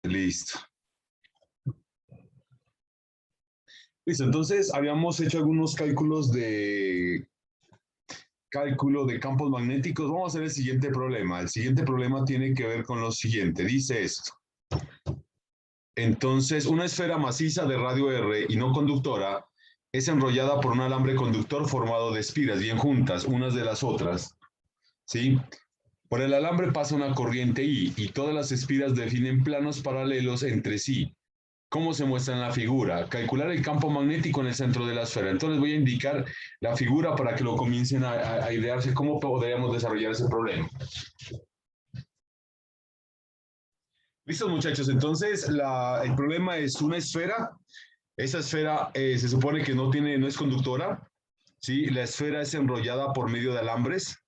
Listo. Listo, entonces habíamos hecho algunos cálculo de campos magnéticos. Vamos a hacer el siguiente problema. El siguiente problema tiene que ver con lo siguiente. Dice esto. Entonces, una esfera maciza de radio R y no conductora es enrollada por un alambre conductor formado de espiras bien juntas, unas de las otras, ¿sí? Por el alambre pasa una corriente I y todas las espiras definen planos paralelos entre sí. ¿Cómo se muestra en la figura? Calcular el campo magnético en el centro de la esfera. Entonces voy a indicar la figura para que lo comiencen a idearse cómo podríamos desarrollar ese problema. ¿Listos, muchachos? Entonces el problema es una esfera. Esa esfera se supone que no es conductora, ¿sí? La esfera es enrollada por medio de alambres,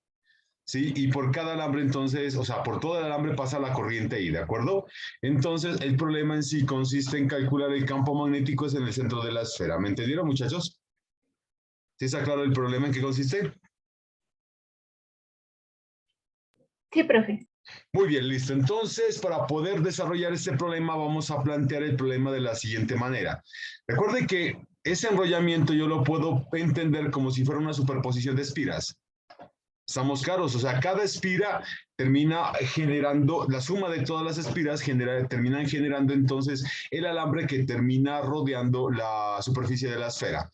¿sí? Y por cada alambre entonces, o sea, por todo el alambre pasa la corriente I, ¿de acuerdo? Entonces, el problema en sí consiste en calcular el campo magnético en el centro de la esfera. ¿Me entendieron, muchachos? ¿Sí está claro el problema en qué consiste? Sí, profe. Muy bien, listo. Entonces, para poder desarrollar este problema, vamos a plantear el problema de la siguiente manera. Recuerden que ese enrollamiento yo lo puedo entender como si fuera una superposición de espiras. Estamos claros, o sea, cada espira termina generando, la suma de todas las espiras terminan generando entonces el alambre que termina rodeando la superficie de la esfera.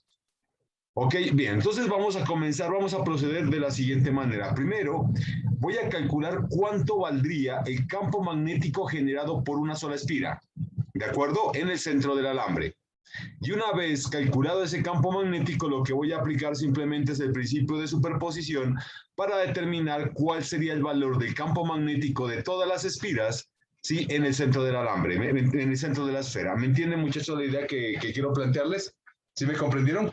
Ok, bien, entonces vamos a comenzar, vamos a proceder de la siguiente manera. Primero, voy a calcular cuánto valdría el campo magnético generado por una sola espira, ¿de acuerdo? En el centro del alambre. Y una vez calculado ese campo magnético, lo que voy a aplicar simplemente es el principio de superposición para determinar cuál sería el valor del campo magnético de todas las espiras, ¿sí? En el centro del alambre, en el centro de la esfera. ¿Me entienden, muchachos, la idea que quiero plantearles? ¿Sí me comprendieron?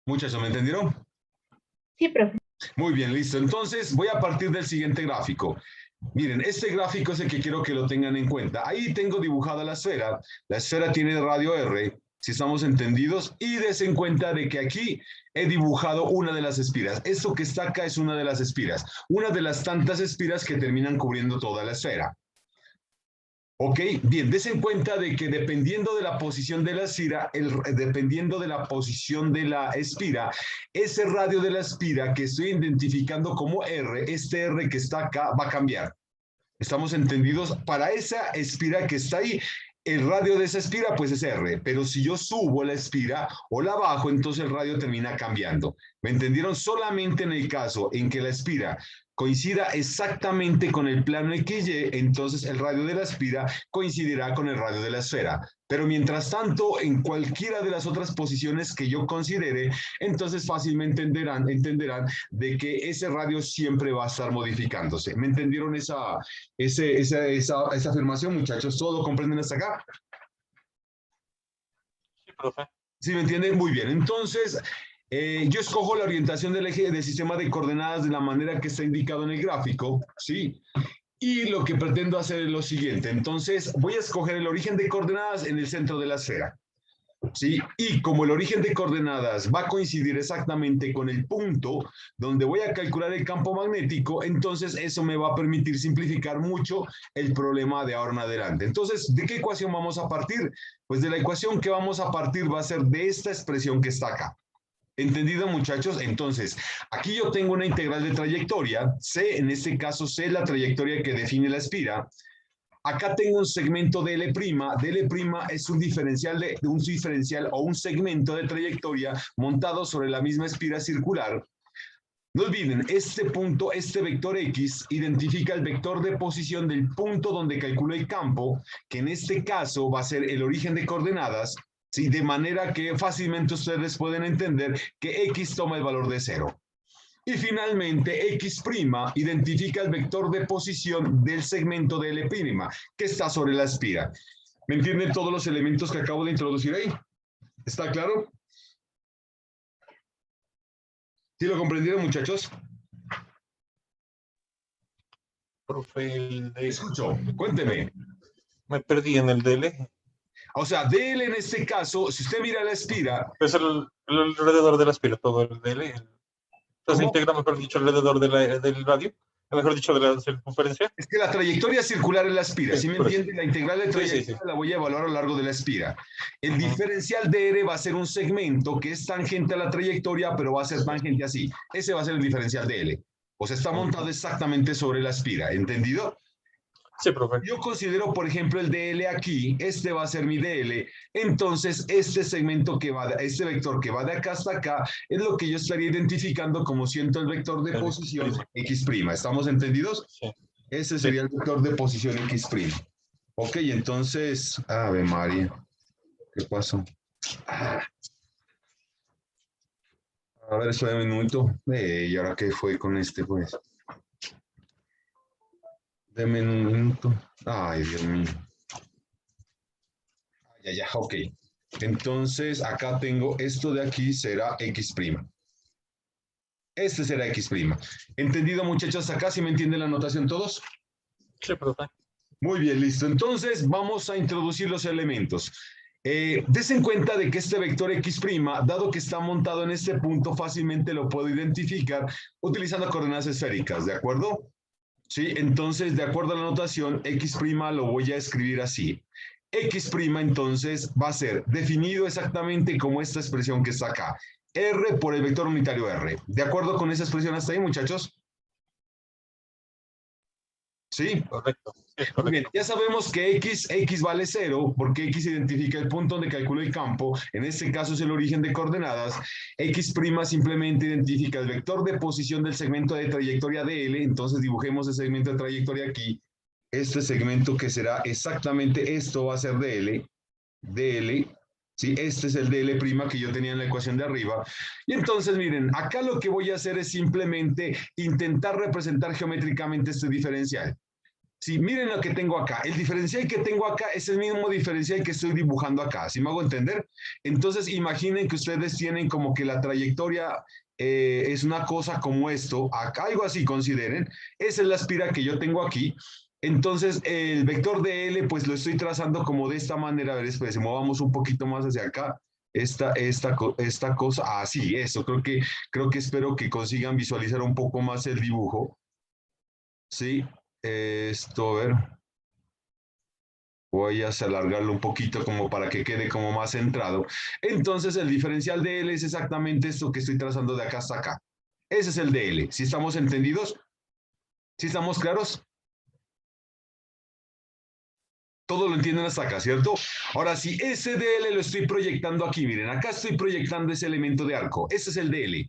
Muchachos, ¿me entendieron? Sí, profe. Muy bien, listo. Entonces voy a partir del siguiente gráfico. Miren, este gráfico es el que quiero que lo tengan en cuenta. Ahí tengo dibujada la esfera. La esfera tiene radio R, si estamos entendidos, y des en cuenta de que aquí he dibujado una de las espiras. Esto que está acá es una de las espiras, una de las tantas espiras que terminan cubriendo toda la esfera. Ok, bien, des en cuenta de que dependiendo de la posición de la espira, dependiendo de la posición de la espira, ese radio de la espira que estoy identificando como R, este R que está acá va a cambiar. ¿Estamos entendidos? Para esa espira que está ahí, el radio de esa espira pues es R, pero si yo subo la espira o la bajo, entonces el radio termina cambiando. ¿Me entendieron? Solamente en el caso en que la espira coincida exactamente con el plano XY, entonces el radio de la espira coincidirá con el radio de la esfera. Pero mientras tanto, en cualquiera de las otras posiciones que yo considere, entonces fácilmente entenderán de que ese radio siempre va a estar modificándose. ¿Me entendieron esa afirmación, muchachos? ¿Todo comprenden hasta acá? Sí, profe. ¿Sí me entienden? Muy bien. Entonces, yo escojo la orientación del eje del sistema de coordenadas de la manera que está indicado en el gráfico, ¿sí? Y lo que pretendo hacer es lo siguiente. Entonces, voy a escoger el origen de coordenadas en el centro de la esfera, ¿sí? Y como el origen de coordenadas va a coincidir exactamente con el punto donde voy a calcular el campo magnético, entonces eso me va a permitir simplificar mucho el problema de ahora en adelante. Entonces, ¿de qué ecuación vamos a partir? Pues de la ecuación que vamos a partir va a ser de esta expresión que está acá. ¿Entendido, muchachos? Entonces, aquí yo tengo una integral de trayectoria, C, en este caso C, la trayectoria que define la espira. Acá tengo un segmento dL'. dL' es un diferencial o un segmento de trayectoria montado sobre la misma espira circular. No olviden, este punto, este vector X, identifica el vector de posición del punto donde calculo el campo, que en este caso va a ser el origen de coordenadas, ¿sí? De manera que fácilmente ustedes pueden entender que X toma el valor de 0. Y finalmente, X' identifica el vector de posición del segmento de L', que está sobre la espira. ¿Me entienden todos los elementos que acabo de introducir ahí? ¿Está claro? ¿Sí lo comprendieron, muchachos? Profe, el de... Escucho, cuénteme. Me perdí en el DL. O sea, DL en este caso, si usted mira la espira... Es el alrededor de la espira, todo el DL. Entonces ¿Cómo? integra, mejor dicho, alrededor de del radio. Mejor dicho, de la circunferencia. Es que la trayectoria circular es la espira, ¿sí me Por eso. entiende? La integral de Sí, trayectoria sí. la voy a evaluar a lo largo de la espira. El Ujú. diferencial de R va a ser un segmento que es tangente a la trayectoria, pero va a ser tangente así. Ese va a ser el diferencial de L. O sea, está montado exactamente sobre la espira, ¿entendido? Sí, profe. Yo considero, por ejemplo, el DL aquí, este va a ser mi DL, entonces este segmento que va, este vector que va de acá hasta acá, es lo que yo estaría identificando como siendo el vector de El posición X'. X'. ¿Estamos entendidos? Sí. Ese sería el vector de posición X'. Ok, entonces, Ave María, ¿qué pasó? A ver, espérame un minuto. ¿Y ahora qué fue con este, pues? Deme un minuto. Ay, Dios mío. Ya, ok. Entonces, acá tengo esto de aquí, será X'. Este será X'. ¿Entendido, muchachos? Acá, ¿sí me entienden la notación todos? Sí, profe. Muy bien, listo. Entonces, vamos a introducir los elementos. Des en cuenta de que este vector X', dado que está montado en este punto, fácilmente lo puedo identificar utilizando coordenadas esféricas, ¿de acuerdo? Sí, entonces, de acuerdo a la notación, X' lo voy a escribir así. X' entonces va a ser definido exactamente como esta expresión que está acá. R por el vector unitario R. ¿De acuerdo con esa expresión hasta ahí, muchachos? ¿Sí? Correcto. Sí, es Muy bien, correcto. ya sabemos que X vale 0 porque X identifica el punto donde calculo el campo, en este caso es el origen de coordenadas. X' simplemente identifica el vector de posición del segmento de trayectoria DL, entonces dibujemos el segmento de trayectoria aquí. Este segmento que será exactamente esto va a ser DL, ¿sí? Este es el DL' que yo tenía en la ecuación de arriba. Y entonces, miren, acá lo que voy a hacer es simplemente intentar representar geométricamente este diferencial. Sí, miren lo que tengo acá. El diferencial que tengo acá es el mismo diferencial que estoy dibujando acá. ¿Sí me hago entender? Entonces, imaginen que ustedes tienen como que la trayectoria es una cosa como esto. Acá, algo así consideren. Esa es la espira que yo tengo aquí. Entonces, el vector de L, pues lo estoy trazando como de esta manera. A ver, espérense, movamos un poquito más hacia acá. Esta cosa, así, eso. Creo que espero que consigan visualizar un poco más el dibujo. Sí, esto, a ver, voy a alargarlo un poquito como para que quede como más centrado. Entonces el diferencial de L es exactamente esto que estoy trazando de acá hasta acá. Ese es el de L. ¿Sí estamos entendidos? ¿Sí estamos claros? Todo lo entienden hasta acá, ¿cierto? Ahora, si ese DL lo estoy proyectando aquí, miren, acá estoy proyectando ese elemento de arco. Ese es el DL.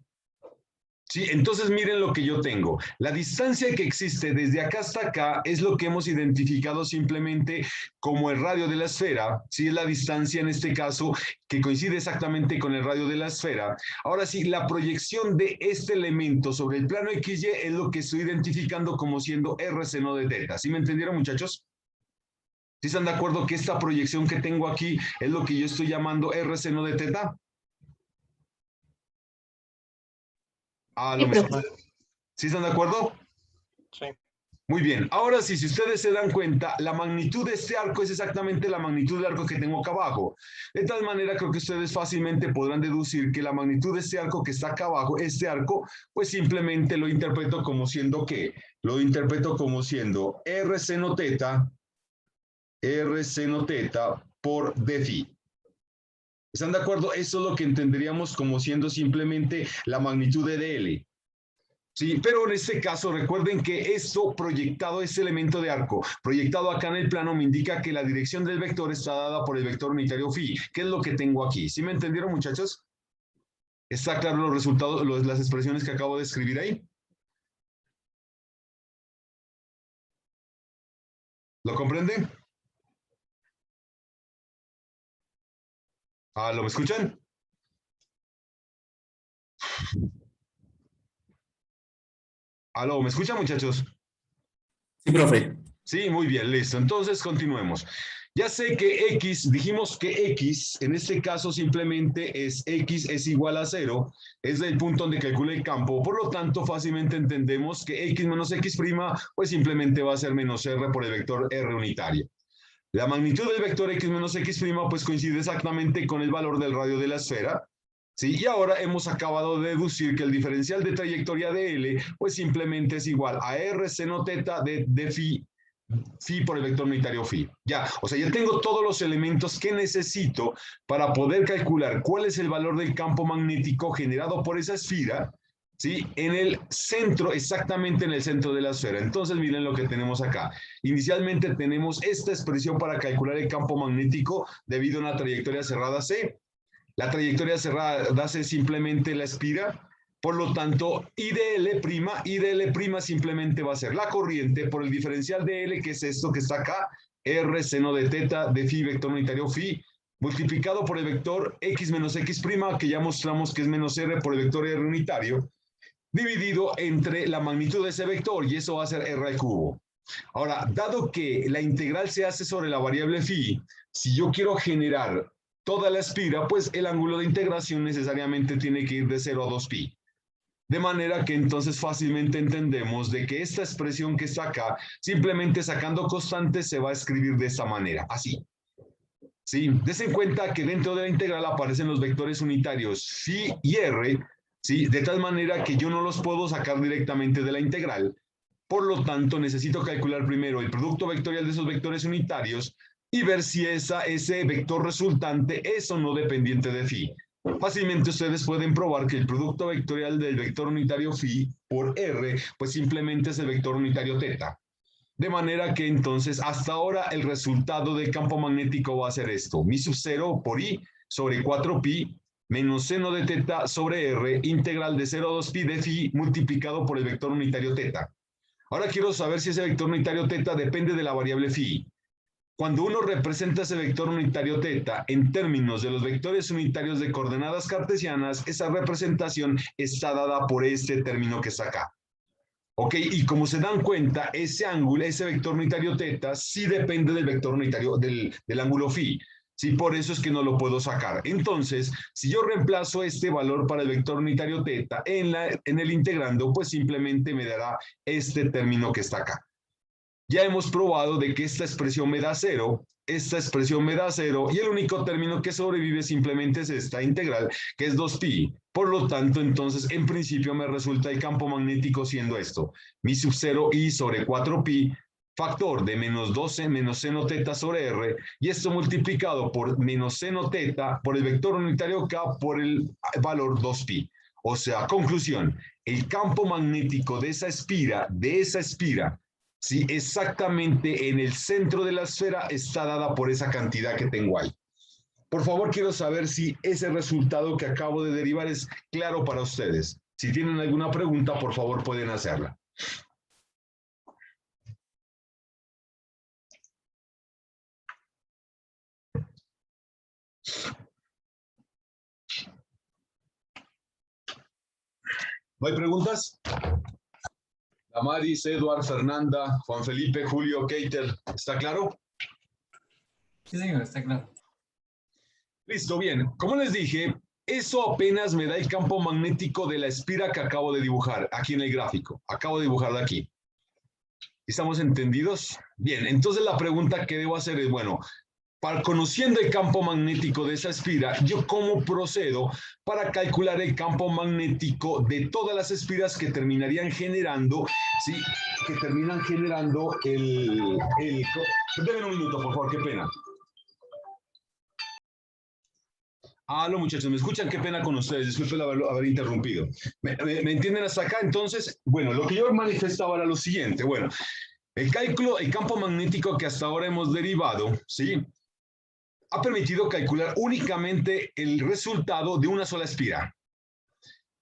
Sí, entonces miren lo que yo tengo. La distancia que existe desde acá hasta acá es lo que hemos identificado simplemente como el radio de la esfera. Sí, es la distancia en este caso que coincide exactamente con el radio de la esfera. Ahora sí, la proyección de este elemento sobre el plano XY es lo que estoy identificando como siendo R seno de teta. ¿Sí me entendieron, muchachos? ¿Sí están de acuerdo que esta proyección que tengo aquí es lo que yo estoy llamando R seno de teta? Sí, ¿Me profe. escuchan? ¿Sí están de acuerdo? Sí. Muy bien, ahora sí, si ustedes se dan cuenta, la magnitud de este arco es exactamente la magnitud del arco que tengo acá abajo. De tal manera, creo que ustedes fácilmente podrán deducir que la magnitud de este arco que está acá abajo, este arco, pues simplemente lo interpreto como siendo ¿qué? Lo interpreto como siendo R seno teta por d phi. ¿Están de acuerdo? Eso es lo que entenderíamos como siendo simplemente la magnitud de dl. Sí, pero en este caso recuerden que esto proyectado, este elemento de arco, proyectado acá en el plano, me indica que la dirección del vector está dada por el vector unitario phi. ¿Qué es lo que tengo aquí? ¿Sí me entendieron, muchachos? ¿Está claro los resultados, las expresiones que acabo de escribir ahí? ¿Lo comprenden? ¿Lo me escuchan? ¿Aló, me escuchan, muchachos? Sí, profe. Sí, muy bien, listo. Entonces, continuemos. Ya sé que X, dijimos que X, en este caso simplemente es X es igual a 0, es el punto donde calcula el campo, por lo tanto fácilmente entendemos que X menos X', pues simplemente va a ser menos R por el vector R unitario. La magnitud del vector X menos X', pues coincide exactamente con el valor del radio de la esfera, ¿Sí? Y ahora hemos acabado de deducir que el diferencial de trayectoria de L, pues simplemente es igual a R seno teta de phi por el vector unitario phi. Ya, o sea, ya tengo todos los elementos que necesito para poder calcular cuál es el valor del campo magnético generado por esa esfera, ¿sí? En el centro, exactamente en el centro de la esfera. Entonces, miren lo que tenemos acá. Inicialmente tenemos esta expresión para calcular el campo magnético debido a una trayectoria cerrada C. La trayectoria cerrada C simplemente la espira. Por lo tanto, I de L' simplemente va a ser la corriente por el diferencial de L, que es esto que está acá, R seno de teta de phi vector unitario phi, multiplicado por el vector X menos X', que ya mostramos que es menos R por el vector R unitario, dividido entre la magnitud de ese vector, y eso va a ser R al cubo. Ahora, dado que la integral se hace sobre la variable phi, si yo quiero generar toda la espira, pues el ángulo de integración necesariamente tiene que ir de 0 a 2pi. De manera que entonces fácilmente entendemos de que esta expresión que está acá, simplemente sacando constantes, se va a escribir de esta manera, así. ¿Sí? Des en cuenta que dentro de la integral aparecen los vectores unitarios phi y r, ¿sí? De tal manera que yo no los puedo sacar directamente de la integral. Por lo tanto, necesito calcular primero el producto vectorial de esos vectores unitarios y ver si ese vector resultante es o no dependiente de phi. Fácilmente ustedes pueden probar que el producto vectorial del vector unitario phi por r, pues simplemente es el vector unitario teta. De manera que entonces, hasta ahora, el resultado del campo magnético va a ser esto. Mi sub 0 por i sobre 4pi menos seno de teta sobre r, integral de 0 a 2pi de phi multiplicado por el vector unitario teta. Ahora quiero saber si ese vector unitario teta depende de la variable phi. Cuando uno representa ese vector unitario teta en términos de los vectores unitarios de coordenadas cartesianas, esa representación está dada por este término que está acá. ¿Ok? Y como se dan cuenta, ese ángulo, ese vector unitario teta, sí depende del vector unitario, del ángulo phi. Sí, por eso es que no lo puedo sacar. Entonces, si yo reemplazo este valor para el vector unitario teta en el integrando, pues simplemente me dará este término que está acá. Ya hemos probado de que esta expresión me da 0, esta expresión me da 0, y el único término que sobrevive simplemente es esta integral, que es 2pi. Por lo tanto, entonces, en principio me resulta el campo magnético siendo esto, mi sub 0 i sobre 4pi, factor de menos 12 menos seno teta sobre r, y esto multiplicado por menos seno teta por el vector unitario k por el valor 2pi. O sea, conclusión, el campo magnético de esa espira, sí, exactamente en el centro de la esfera está dada por esa cantidad que tengo ahí. Por favor, quiero saber si ese resultado que acabo de derivar es claro para ustedes. Si tienen alguna pregunta, por favor, pueden hacerla. ¿No hay preguntas? Damaris, Eduard, Fernanda, Juan Felipe, Julio, Keiter, ¿está claro? Sí, señor, está claro. Listo, bien. Como les dije, eso apenas me da el campo magnético de la espira que acabo de dibujar aquí en el gráfico. Acabo de dibujarla aquí. ¿Estamos entendidos? Bien, entonces la pregunta que debo hacer es, bueno, conociendo el campo magnético de esa espira, ¿yo cómo procedo para calcular el campo magnético de todas las espiras que terminarían generando, ¿sí? Que terminan generando Denme un minuto, por favor, qué pena. Aló, muchachos, ¿me escuchan? Qué pena con ustedes, disculpen haber interrumpido. ¿Me entienden hasta acá? Entonces, bueno, lo que yo manifestaba era lo siguiente. Bueno, el campo magnético que hasta ahora hemos derivado, ¿sí? Ha permitido calcular únicamente el resultado de una sola espira.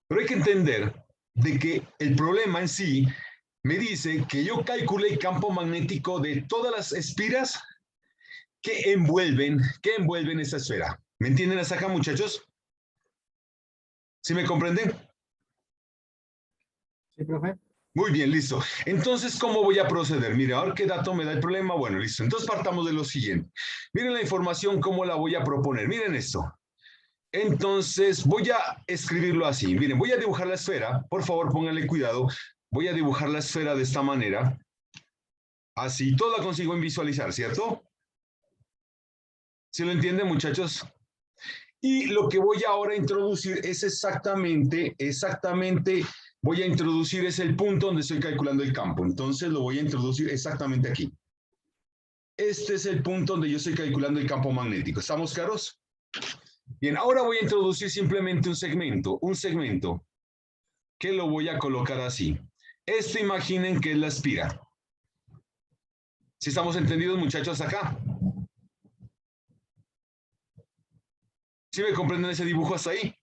Pero hay que entender de que el problema en sí me dice que yo calculé el campo magnético de todas las espiras que envuelven esta esfera. ¿Me entienden hasta acá, muchachos? ¿Sí me comprenden? Sí, profe. Muy bien, listo. Entonces, ¿cómo voy a proceder? Mire, ahora qué dato me da el problema. Bueno, listo. Entonces partamos de lo siguiente. Miren la información, cómo la voy a proponer. Miren esto. Entonces, voy a escribirlo así. Miren, voy a dibujar la esfera. Por favor, pónganle cuidado. Voy a dibujar la esfera de esta manera. Así, todo la consigo en visualizar, ¿cierto? ¿Sí lo entienden, muchachos? Y lo que voy ahora a introducir es exactamente, voy a introducir es el punto donde estoy calculando el campo. Entonces lo voy a introducir exactamente aquí. Este es el punto donde yo estoy calculando el campo magnético. ¿Estamos claros? Bien, ahora voy a introducir simplemente un segmento, que lo voy a colocar así. Esto imaginen que es la espira. ¿Sí estamos entendidos, muchachos, acá? ¿Sí me comprenden ese dibujo hasta ahí?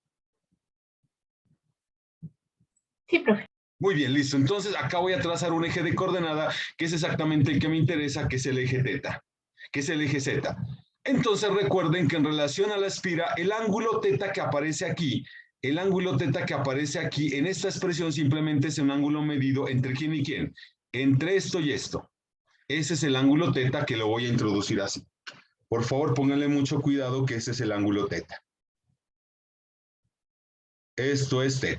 Sí, profe. Muy bien, listo. Entonces acá voy a trazar un eje de coordenada que es exactamente el que me interesa, que es el eje θ, que es el eje z. Entonces recuerden que en relación a la espira, el ángulo θ que aparece aquí, en esta expresión simplemente es un ángulo medido entre quién y quién, entre esto y esto. Ese es el ángulo θ que lo voy a introducir así. Por favor, pónganle mucho cuidado que ese es el ángulo θ. Esto es θ.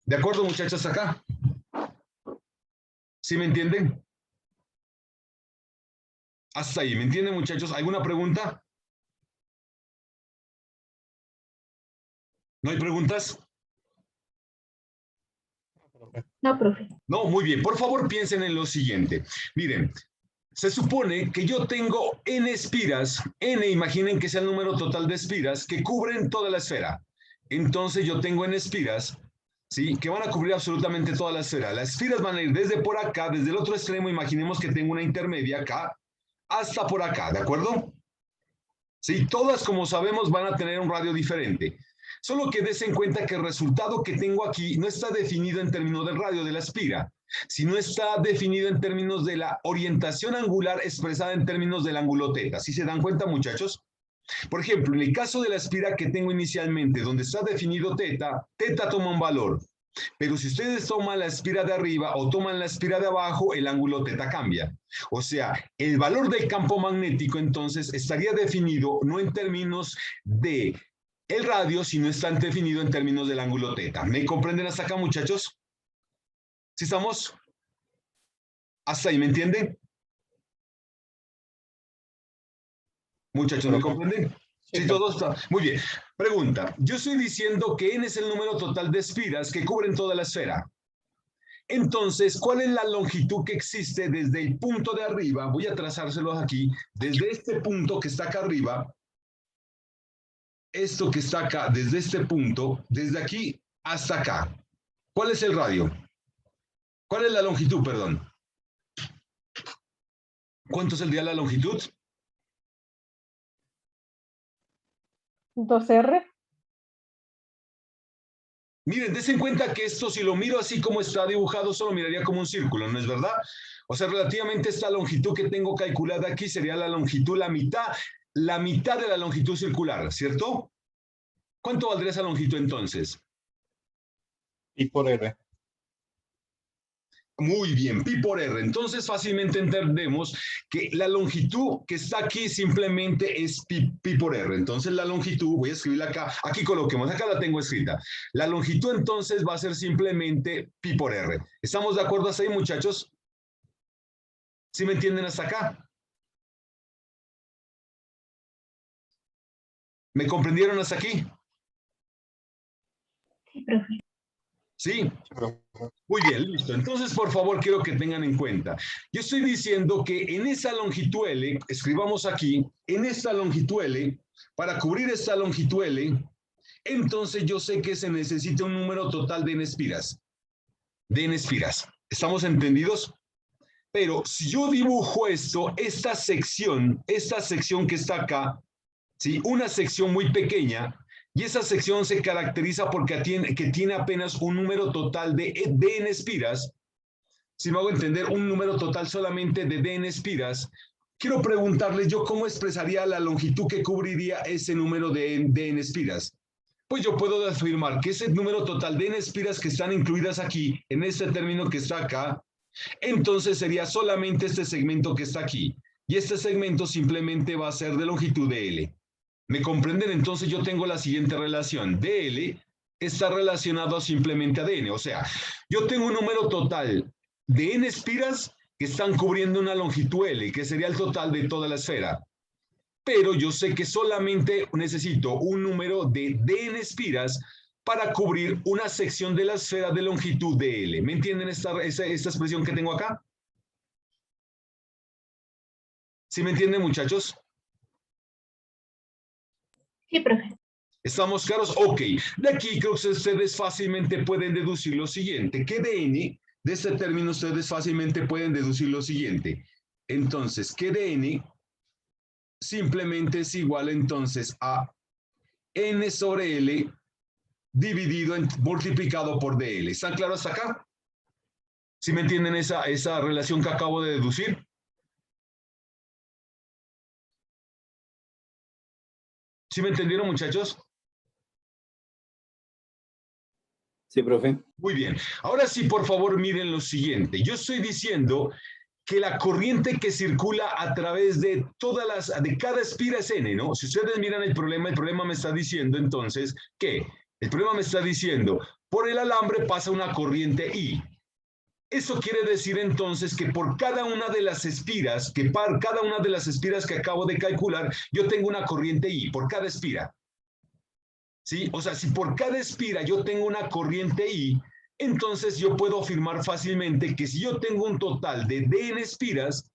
¿De acuerdo, muchachos, acá? ¿Sí me entienden? Hasta ahí, ¿me entienden, muchachos? ¿Alguna pregunta? ¿No hay preguntas? No, profe. No, muy bien. Por favor, piensen en lo siguiente. Miren, se supone que yo tengo n espiras, n, imaginen que sea el número total de espiras que cubren toda la esfera. Entonces yo tengo n espiras, ¿sí?, que van a cubrir absolutamente toda la esfera. Las espiras van a ir desde por acá, desde el otro extremo, imaginemos que tengo una intermedia acá, hasta por acá, ¿de acuerdo? Sí, todas, como sabemos, van a tener un radio diferente. Solo que des en cuenta que el resultado que tengo aquí no está definido en términos del radio de la espira, sino está definido en términos de la orientación angular expresada en términos del ángulo θ. ¿Sí se dan cuenta, muchachos? Por ejemplo, en el caso de la espira que tengo inicialmente, donde está definido θ, θ toma un valor. Pero si ustedes toman la espira de arriba o toman la espira de abajo, el ángulo θ cambia. O sea, el valor del campo magnético entonces estaría definido no en términos de el radio, sino está definido en términos del ángulo θ. ¿Me comprenden hasta acá, muchachos? ¿Sí estamos? ¿Hasta ahí me entienden? Muchachos, ¿me comprenden? Sí, todo está. Muy bien. Pregunta. Yo estoy diciendo que n es el número total de espiras que cubren toda la esfera. Entonces, ¿cuál es la longitud que existe desde el punto de arriba? Voy a trazárselos aquí. Desde este punto que está acá arriba, esto que está acá, desde este punto, desde aquí hasta acá. ¿Cuál es el radio? ¿Cuál es la longitud, perdón? ¿Cuánto es el día de la longitud? 2R. Miren, des en cuenta que esto, si lo miro así como está dibujado, solo miraría como un círculo, ¿no es verdad? O sea, relativamente esta longitud que tengo calculada aquí sería la longitud, la mitad de la longitud circular, ¿cierto? ¿Cuánto valdría esa longitud entonces? Pi por R. Muy bien, pi por r. Entonces fácilmente entendemos que la longitud que está aquí simplemente es pi por r. Entonces la longitud, voy a escribirla acá, aquí coloquemos, acá la tengo escrita. La longitud entonces va a ser simplemente pi por r. ¿Estamos de acuerdo hasta ahí, muchachos? ¿Sí me entienden hasta acá? ¿Me comprendieron hasta aquí? Sí, profe. ¿Sí? Muy bien, listo. Entonces, por favor, quiero que tengan en cuenta. Yo estoy diciendo que en esa longitud L, escribamos aquí, en esta longitud L, para cubrir esta longitud L, entonces yo sé que se necesita un número total de n espiras. De n espiras. ¿Estamos entendidos? Pero si yo dibujo esto, esta sección que está acá, ¿sí?, una sección muy pequeña, y esa sección se caracteriza porque tiene apenas un número total de n espiras. Si me hago entender, un número total solamente de n espiras. Quiero preguntarles yo cómo expresaría la longitud que cubriría ese número de n espiras. Pues yo puedo afirmar que ese número total de n espiras que están incluidas aquí, en este término que está acá, entonces sería solamente este segmento que está aquí. Y este segmento simplemente va a ser de longitud de L. ¿Me comprenden? Entonces yo tengo la siguiente relación. DL está relacionado simplemente a DN. O sea, yo tengo un número total de n espiras que están cubriendo una longitud L, que sería el total de toda la esfera. pero yo sé que solamente necesito un número de d en espiras para cubrir una sección de la esfera de longitud de L. ¿Me entienden esta expresión que tengo acá? ¿Sí me entienden, muchachos? Sí, profe. ¿Estamos claros? Ok. De aquí creo que ustedes fácilmente pueden deducir lo siguiente, que dn, de este término ustedes fácilmente pueden deducir lo siguiente. Entonces, que dn simplemente es igual entonces a n sobre L dividido, multiplicado por dl. ¿Están claros hasta acá? ¿Sí me entienden esa relación que acabo de deducir? ¿Sí me entendieron, muchachos? Sí, profe. Muy bien. Ahora sí, por favor, miren lo siguiente. Yo estoy diciendo que la corriente que circula a través de de cada espira es N, ¿no? Si ustedes miran el problema me está diciendo entonces que el problema me está diciendo, por el alambre pasa una corriente I. Eso quiere decir entonces que por cada una de las espiras, cada una de las espiras que acabo de calcular, yo tengo una corriente I, por cada espira. ¿Sí? O sea, si por cada espira yo tengo una corriente I, entonces yo puedo afirmar fácilmente que si yo tengo un total de D en espiras,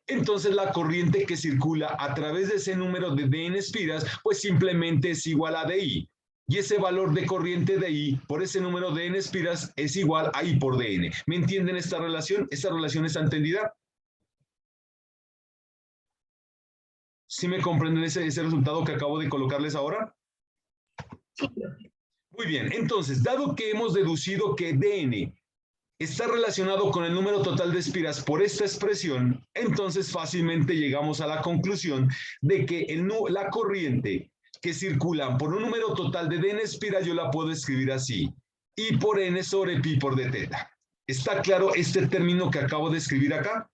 entonces la corriente que circula a través de ese número de D en espiras, pues simplemente es igual a DI. Y ese valor de corriente de I por ese número de N espiras es igual a I por DN. ¿Me entienden esta relación? ¿Esta relación está entendida? ¿Sí me comprenden ese resultado que acabo de colocarles ahora? Sí, profe. Muy bien, entonces, dado que hemos deducido que DN está relacionado con el número total de espiras por esta expresión, entonces fácilmente llegamos a la conclusión de que la corriente que circula por un número total de D en espiras yo la puedo escribir así, I por N sobre pi por d teta. ¿Está claro este término que acabo de escribir acá?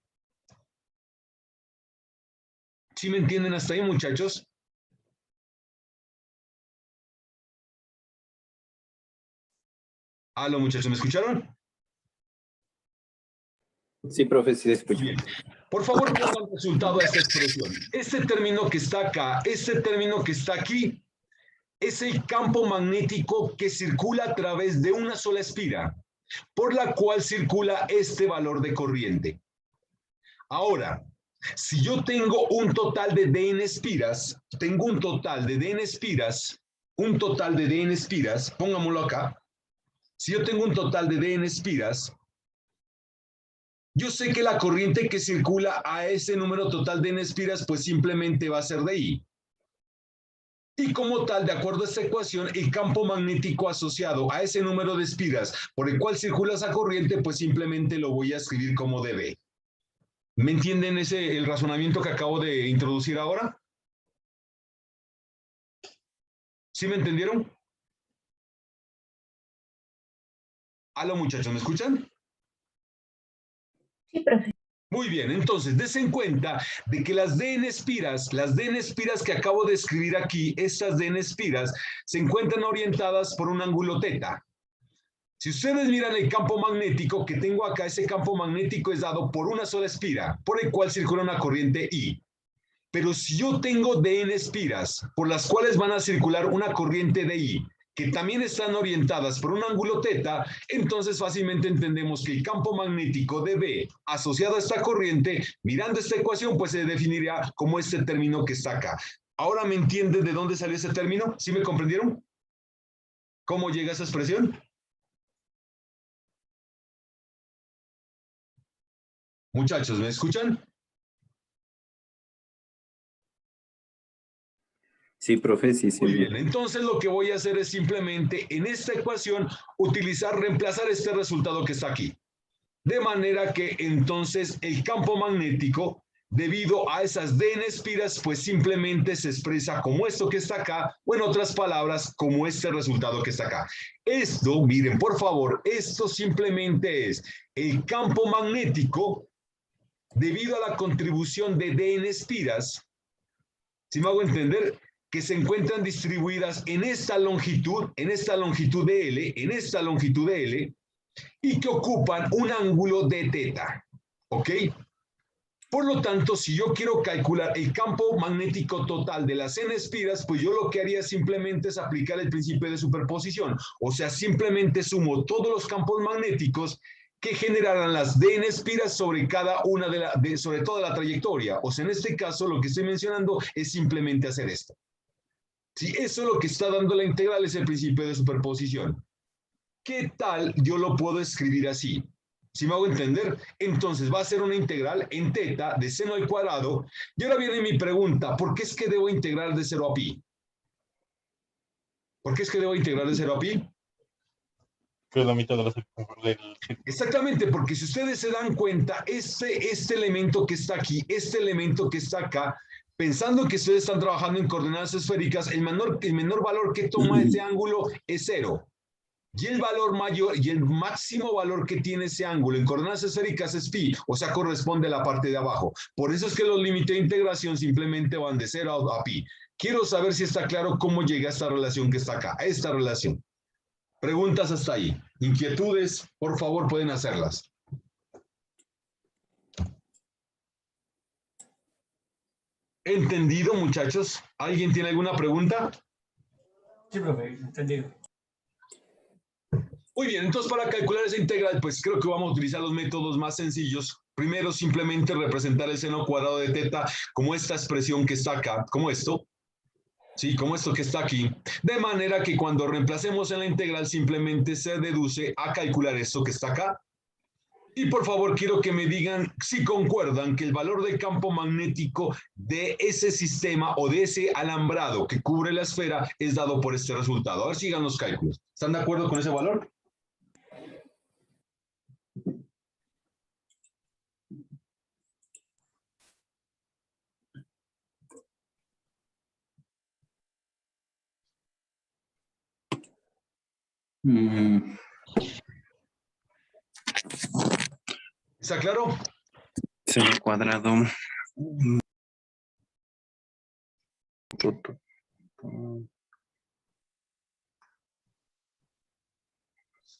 ¿Sí me entienden hasta ahí, muchachos? Aló, muchachos, ¿me escucharon? Sí, profe, sí, escucho. Bien. Por favor, pongan resultado a esta expresión. Este término que está acá, este término que está aquí, es el campo magnético que circula a través de una sola espira, por la cual circula este valor de corriente. Ahora, si yo tengo un total de D en espiras, pongámoslo acá. Si yo tengo un total de D en espiras, yo sé que la corriente que circula a ese número total de N espiras, pues simplemente va a ser de I. Y como tal, de acuerdo a esta ecuación, el campo magnético asociado a ese número de espiras por el cual circula esa corriente, pues simplemente lo voy a escribir como dB. ¿Me entienden el razonamiento que acabo de introducir ahora? ¿Sí me entendieron? Aló, muchachos, ¿me escuchan? Sí, profe. Muy bien, entonces, des en cuenta de que las D en espiras que acabo de escribir aquí, estas D en espiras, se encuentran orientadas por un ángulo teta. Si ustedes miran el campo magnético que tengo acá, ese campo magnético es dado por una sola espira, por el cual circula una corriente I. Pero si yo tengo D en espiras, por las cuales van a circular una corriente de I, que también están orientadas por un ángulo teta, entonces fácilmente entendemos que el campo magnético de B asociado a esta corriente, mirando esta ecuación, pues se definirá como este término que está acá. ¿Ahora me entienden de dónde salió ese término? ¿Sí me comprendieron? ¿Cómo llega esa expresión? Muchachos, ¿me escuchan? Sí, profe, sí, sí. Muy bien, entonces lo que voy a hacer es simplemente en esta ecuación reemplazar este resultado que está aquí. De manera que entonces el campo magnético, debido a esas D en espiras, pues simplemente se expresa como esto que está acá, o en otras palabras, como este resultado que está acá. Esto, miren, por favor, esto simplemente es el campo magnético debido a la contribución de D en espiras, si me hago entender, que se encuentran distribuidas en esta longitud de L, y que ocupan un ángulo de teta, ¿ok? Por lo tanto, si yo quiero calcular el campo magnético total de las n espiras, pues yo lo que haría simplemente es aplicar el principio de superposición. O sea, simplemente sumo todos los campos magnéticos que generarán las dn espiras sobre cada una sobre toda la trayectoria. O sea, en este caso lo que estoy mencionando es simplemente hacer esto. Si eso es lo que está dando la integral, es el principio de superposición. ¿Qué tal yo lo puedo escribir así? ¿Sí me hago entender? Entonces va a ser una integral en teta de seno al cuadrado. Y ahora viene mi pregunta, ¿por qué es que debo integrar de 0 a pi? ¿Por qué es que debo integrar de 0 a pi? Que es la mitad de la del... Exactamente, porque si ustedes se dan cuenta, este elemento que está aquí, este elemento que está acá, pensando que ustedes están trabajando en coordenadas esféricas, el menor valor que toma ese ángulo es 0. Y el valor mayor y el máximo valor que tiene ese ángulo en coordenadas esféricas es pi, o sea, corresponde a la parte de abajo. Por eso es que los límites de integración simplemente van de 0 a pi. Quiero saber si está claro cómo llega a esta relación que está acá, a esta relación. Preguntas hasta ahí. Inquietudes, por favor, pueden hacerlas. ¿Entendido, muchachos? ¿Alguien tiene alguna pregunta? Sí, profe, entendido. Muy bien, entonces para calcular esa integral, pues creo que vamos a utilizar los métodos más sencillos. Primero, simplemente representar el seno cuadrado de teta como esta expresión que está acá, como esto. Sí, como esto que está aquí. De manera que cuando reemplacemos en la integral, simplemente se deduce a calcular esto que está acá. Y por favor, quiero que me digan si concuerdan que el valor del campo magnético de ese sistema o de ese alambrado que cubre la esfera es dado por este resultado. A ver si sigan los cálculos. ¿Están de acuerdo con ese valor? ¿Está claro? Seno cuadrado.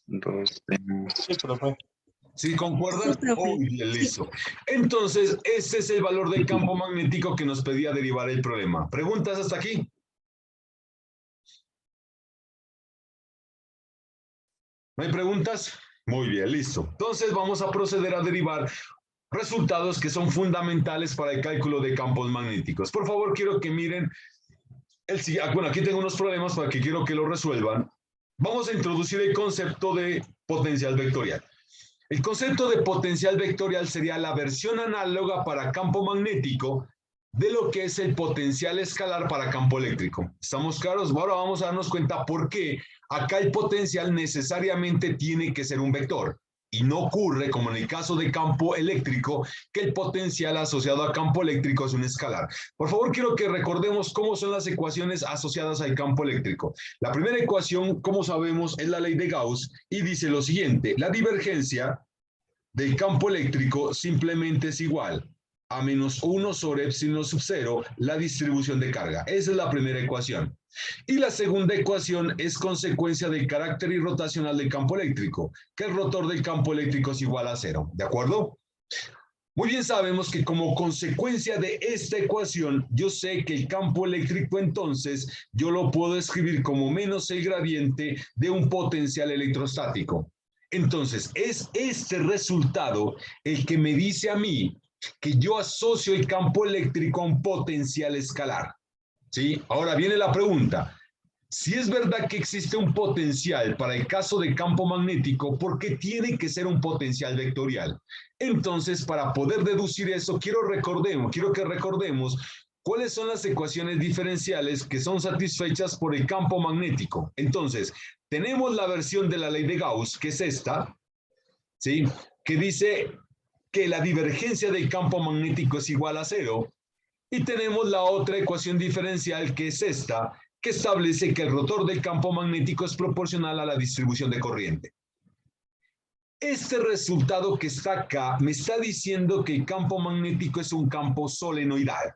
Dos. Sí, profe. ¿Sí concuerdan? Sí, profe. Muy bien, listo. Entonces, ese es el valor del campo magnético que nos pedía derivar el problema. ¿Preguntas hasta aquí? ¿No hay preguntas? Muy bien, listo. Entonces vamos a proceder a derivar resultados que son fundamentales para el cálculo de campos magnéticos. Por favor, quiero que miren bueno, aquí tengo unos problemas para que quiero que lo resuelvan. Vamos a introducir el concepto de potencial vectorial. El concepto de potencial vectorial sería la versión análoga para campo magnético de lo que es el potencial escalar para campo eléctrico. ¿Estamos claros? Ahora vamos a darnos cuenta por qué acá el potencial necesariamente tiene que ser un vector. Y no ocurre, como en el caso de campo eléctrico, que el potencial asociado a campo eléctrico es un escalar. Por favor, quiero que recordemos cómo son las ecuaciones asociadas al campo eléctrico. La primera ecuación, como sabemos, es la ley de Gauss y dice lo siguiente: la divergencia del campo eléctrico simplemente es igual a menos 1 sobre epsilon sub 0, la distribución de carga. Esa es la primera ecuación. Y la segunda ecuación es consecuencia del carácter irrotacional del campo eléctrico, que el rotor del campo eléctrico es igual a 0. ¿De acuerdo? Muy bien, sabemos que como consecuencia de esta ecuación, yo sé que el campo eléctrico entonces yo lo puedo escribir como menos el gradiente de un potencial electrostático. Entonces, es este resultado el que me dice a mí que yo asocio el campo eléctrico a un potencial escalar. ¿Sí? Ahora viene la pregunta. Si es verdad que existe un potencial para el caso de campo magnético, ¿por qué tiene que ser un potencial vectorial? Entonces, para poder deducir eso, quiero que recordemos cuáles son las ecuaciones diferenciales que son satisfechas por el campo magnético. Entonces, tenemos la versión de la ley de Gauss, que es esta, ¿sí? Que dice que la divergencia del campo magnético es igual a 0. Y tenemos la otra ecuación diferencial, que es esta, que establece que el rotor del campo magnético es proporcional a la distribución de corriente. Este resultado que está acá me está diciendo que el campo magnético es un campo solenoidal.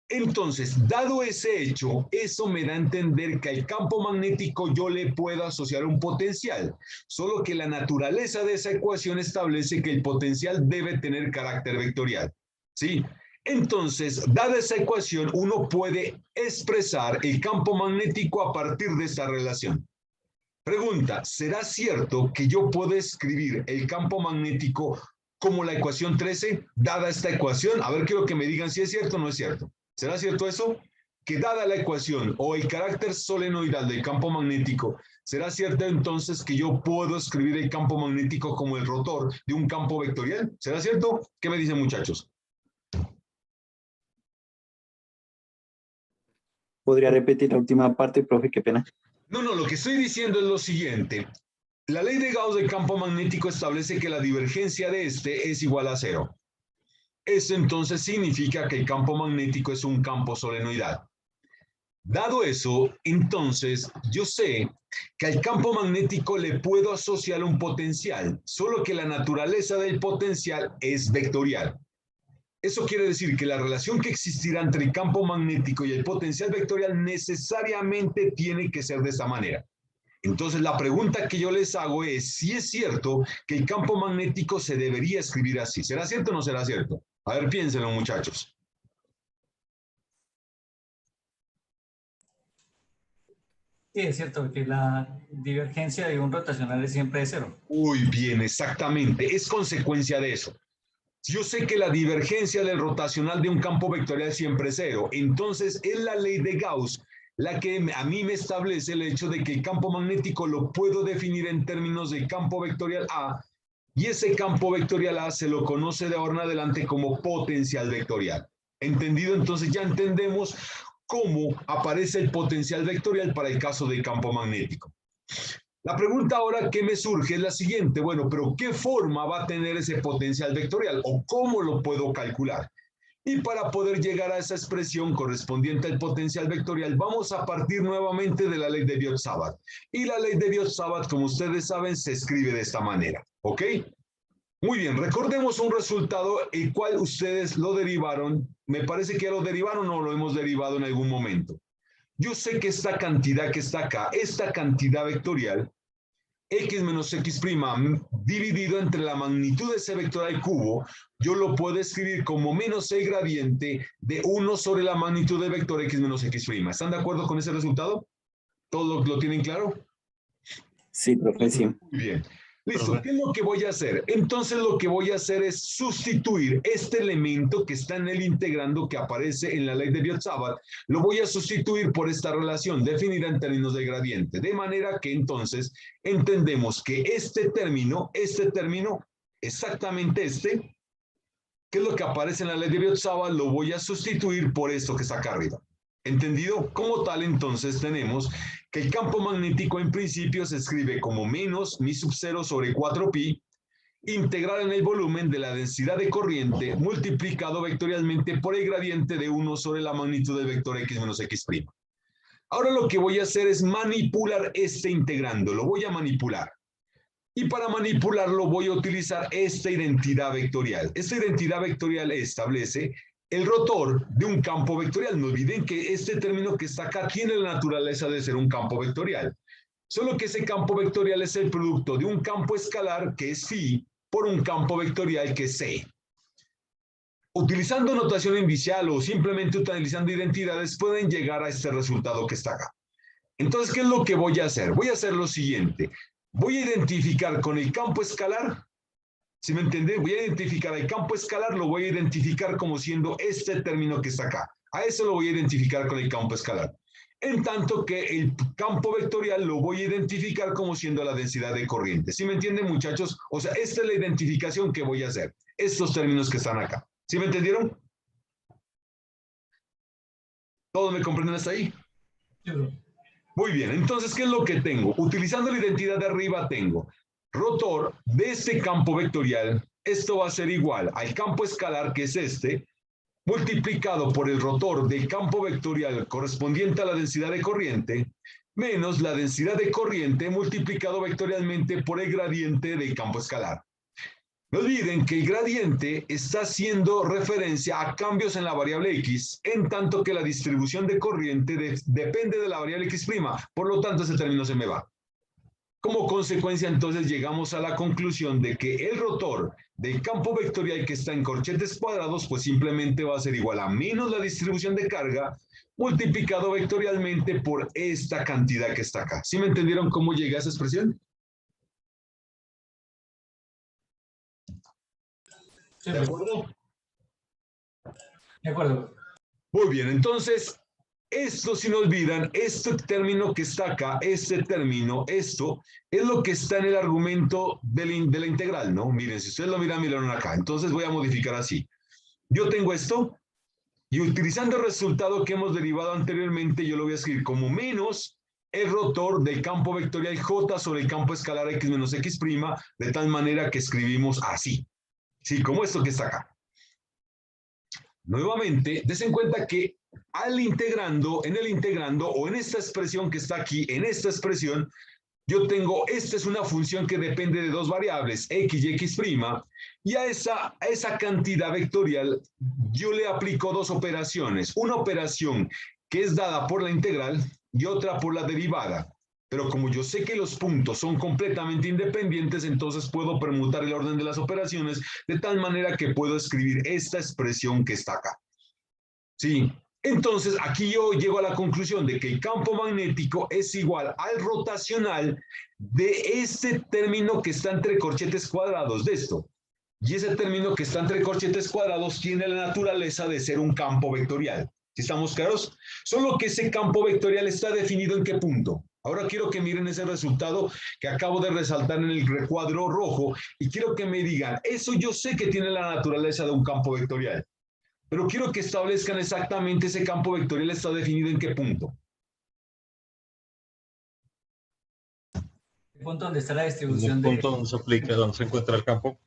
Entonces, dado ese hecho, eso me da a entender que al campo magnético yo le puedo asociar un potencial, solo que la naturaleza de esa ecuación establece que el potencial debe tener carácter vectorial, ¿sí? Entonces, dada esa ecuación, uno puede expresar el campo magnético a partir de esta relación. Pregunta, ¿será cierto que yo puedo escribir el campo magnético como la ecuación 13, dada esta ecuación? A ver, quiero que me digan si es cierto o no es cierto. ¿Será cierto eso? Que dada la ecuación o el carácter solenoidal del campo magnético, ¿será cierto entonces que yo puedo escribir el campo magnético como el rotor de un campo vectorial? ¿Será cierto? ¿Qué me dicen, muchachos? ¿Podría repetir la última parte, profe? Qué pena. No, lo que estoy diciendo es lo siguiente. La ley de Gauss del campo magnético establece que la divergencia de este es igual a 0. Eso entonces significa que el campo magnético es un campo solenoidal. Dado eso, entonces yo sé que al campo magnético le puedo asociar un potencial, solo que la naturaleza del potencial es vectorial. Eso quiere decir que la relación que existirá entre el campo magnético y el potencial vectorial necesariamente tiene que ser de esta manera. Entonces la pregunta que yo les hago es si es cierto que el campo magnético se debería escribir así. ¿Será cierto o no será cierto? A ver, piénsenlo, muchachos. Sí, es cierto que la divergencia de un rotacional es siempre de 0. Muy bien, exactamente. Es consecuencia de eso. Yo sé que la divergencia del rotacional de un campo vectorial siempre es 0. Entonces, es la ley de Gauss la que a mí me establece el hecho de que el campo magnético lo puedo definir en términos de campo vectorial A, y ese campo vectorial A se lo conoce de ahora en adelante como potencial vectorial. ¿Entendido? Entonces ya entendemos cómo aparece el potencial vectorial para el caso del campo magnético. La pregunta ahora que me surge es la siguiente. Bueno, pero ¿qué forma va a tener ese potencial vectorial? ¿O cómo lo puedo calcular? Y para poder llegar a esa expresión correspondiente al potencial vectorial, vamos a partir nuevamente de la ley de Biot-Savart. Y la ley de Biot-Savart, como ustedes saben, se escribe de esta manera. ¿Ok? Muy bien, recordemos un resultado el cual ustedes lo derivaron. Me parece que ya lo derivaron o lo hemos derivado en algún momento. Yo sé que esta cantidad que está acá, esta cantidad vectorial, x menos x' dividido entre la magnitud de ese vector al cubo, yo lo puedo escribir como menos el gradiente de 1 sobre la magnitud del vector x menos x'. ¿Están de acuerdo con ese resultado? ¿Todos lo tienen claro? Sí, profe, sí. Muy bien. Listo, ¿qué es lo que voy a hacer? Entonces lo que voy a hacer es sustituir este elemento que está en el integrando que aparece en la ley de Biot-Savart, lo voy a sustituir por esta relación definida en términos de gradiente, de manera que entonces entendemos que este término, exactamente este, que es lo que aparece en la ley de Biot-Savart, lo voy a sustituir por esto que está acá arriba. ¿Entendido? Como tal, entonces tenemos que el campo magnético en principio se escribe como menos mi sub 0 sobre 4pi, integral en el volumen de la densidad de corriente multiplicado vectorialmente por el gradiente de 1 sobre la magnitud del vector x menos x'. Ahora lo que voy a hacer es manipular este integrando, lo voy a manipular. Y para manipularlo voy a utilizar esta identidad vectorial. Esta identidad vectorial establece el rotor de un campo vectorial. No olviden que este término que está acá tiene la naturaleza de ser un campo vectorial. Solo que ese campo vectorial es el producto de un campo escalar, que es phi, por un campo vectorial, que es c. Utilizando notación inicial o simplemente utilizando identidades, pueden llegar a este resultado que está acá. Entonces, ¿qué es lo que voy a hacer? Voy a hacer lo siguiente. Voy a identificar con el campo escalar. ¿Sí me entienden? Voy a identificar el campo escalar, lo voy a identificar como siendo este término que está acá. A eso lo voy a identificar con el campo escalar. En tanto que el campo vectorial lo voy a identificar como siendo la densidad de corriente. ¿Sí me entienden, muchachos? O sea, esta es la identificación que voy a hacer. Estos términos que están acá. ¿Sí me entendieron? ¿Todos me comprenden hasta ahí? Sí, profe. Muy bien, entonces, ¿qué es lo que tengo? Utilizando la identidad de arriba tengo rotor de este campo vectorial. Esto va a ser igual al campo escalar, que es este, multiplicado por el rotor del campo vectorial correspondiente a la densidad de corriente, menos la densidad de corriente multiplicado vectorialmente por el gradiente del campo escalar. No olviden que el gradiente está haciendo referencia a cambios en la variable x, en tanto que la distribución de corriente depende de la variable x'. Por lo tanto, ese término se me va. Como consecuencia, entonces, llegamos a la conclusión de que el rotor del campo vectorial que está en corchetes cuadrados, pues simplemente va a ser igual a menos la distribución de carga multiplicado vectorialmente por esta cantidad que está acá. ¿Sí me entendieron cómo llega a esa expresión? Sí, ¿De profe. acuerdo? De acuerdo. Muy bien, entonces, esto, si no olvidan, este término que está acá, este término, esto, es lo que está en el argumento de la integral, ¿no? Miren, si ustedes lo miran, miren acá. Entonces voy a modificar así. Yo tengo esto, y utilizando el resultado que hemos derivado anteriormente, yo lo voy a escribir como menos el rotor del campo vectorial J sobre el campo escalar X menos X', de tal manera que escribimos así. Sí, como esto que está acá. Nuevamente, des en cuenta que en el integrando o en esta expresión que está aquí, en esta expresión, yo tengo, esta es una función que depende de dos variables, x y x', y a esa cantidad vectorial yo le aplico dos operaciones. Una operación que es dada por la integral y otra por la derivada. Pero como yo sé que los puntos son completamente independientes, entonces puedo permutar el orden de las operaciones de tal manera que puedo escribir esta expresión que está acá. ¿Sí? Entonces, aquí yo llego a la conclusión de que el campo magnético es igual al rotacional de este término que está entre corchetes cuadrados de esto. Y ese término que está entre corchetes cuadrados tiene la naturaleza de ser un campo vectorial. ¿Sí estamos claros? Solo que ese campo vectorial está definido en qué punto. Ahora quiero que miren ese resultado que acabo de resaltar en el recuadro rojo y quiero que me digan, eso yo sé que tiene la naturaleza de un campo vectorial, pero quiero que establezcan exactamente ese campo vectorial está definido en qué punto. El punto donde está la En distribución el de... punto donde se aplica, donde se encuentra el campo.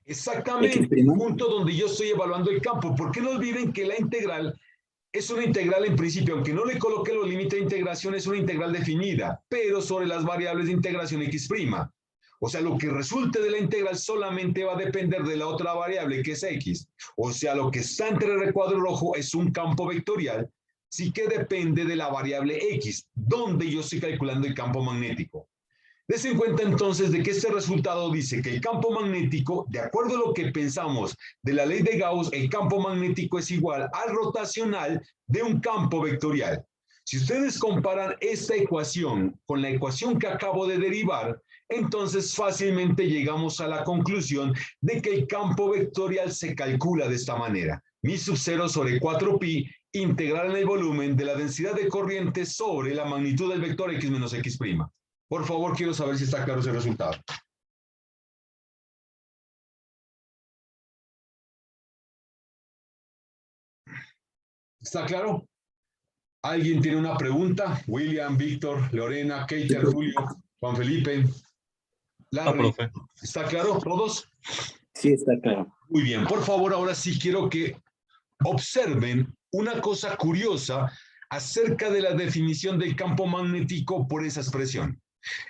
Exactamente, X'. el punto donde yo estoy evaluando el campo. Porque no olviden que la integral es una integral en principio, aunque no le coloque los límites de integración, es una integral definida, pero sobre las variables de integración x'. O sea, lo que resulte de la integral solamente va a depender de la otra variable que es x. O sea, lo que está entre el recuadro rojo es un campo vectorial, sí que depende de la variable x, donde yo estoy calculando el campo magnético. Des en cuenta entonces de que este resultado dice que el campo magnético, de acuerdo a lo que pensamos de la ley de Gauss, el campo magnético es igual al rotacional de un campo vectorial. Si ustedes comparan esta ecuación con la ecuación que acabo de derivar, entonces fácilmente llegamos a la conclusión de que el campo vectorial se calcula de esta manera. Mi sub 0 sobre 4pi integral en el volumen de la densidad de corriente sobre la magnitud del vector x menos x'. Por favor, quiero saber si está claro ese resultado. ¿Está claro? ¿Alguien tiene una pregunta? William, Víctor, Lorena, Keiter, Julio, Juan Felipe, Larry. Profe. ¿Está claro todos? Sí, está claro. Muy bien. Por favor, ahora sí quiero que observen una cosa curiosa acerca de la definición del campo magnético por esa expresión.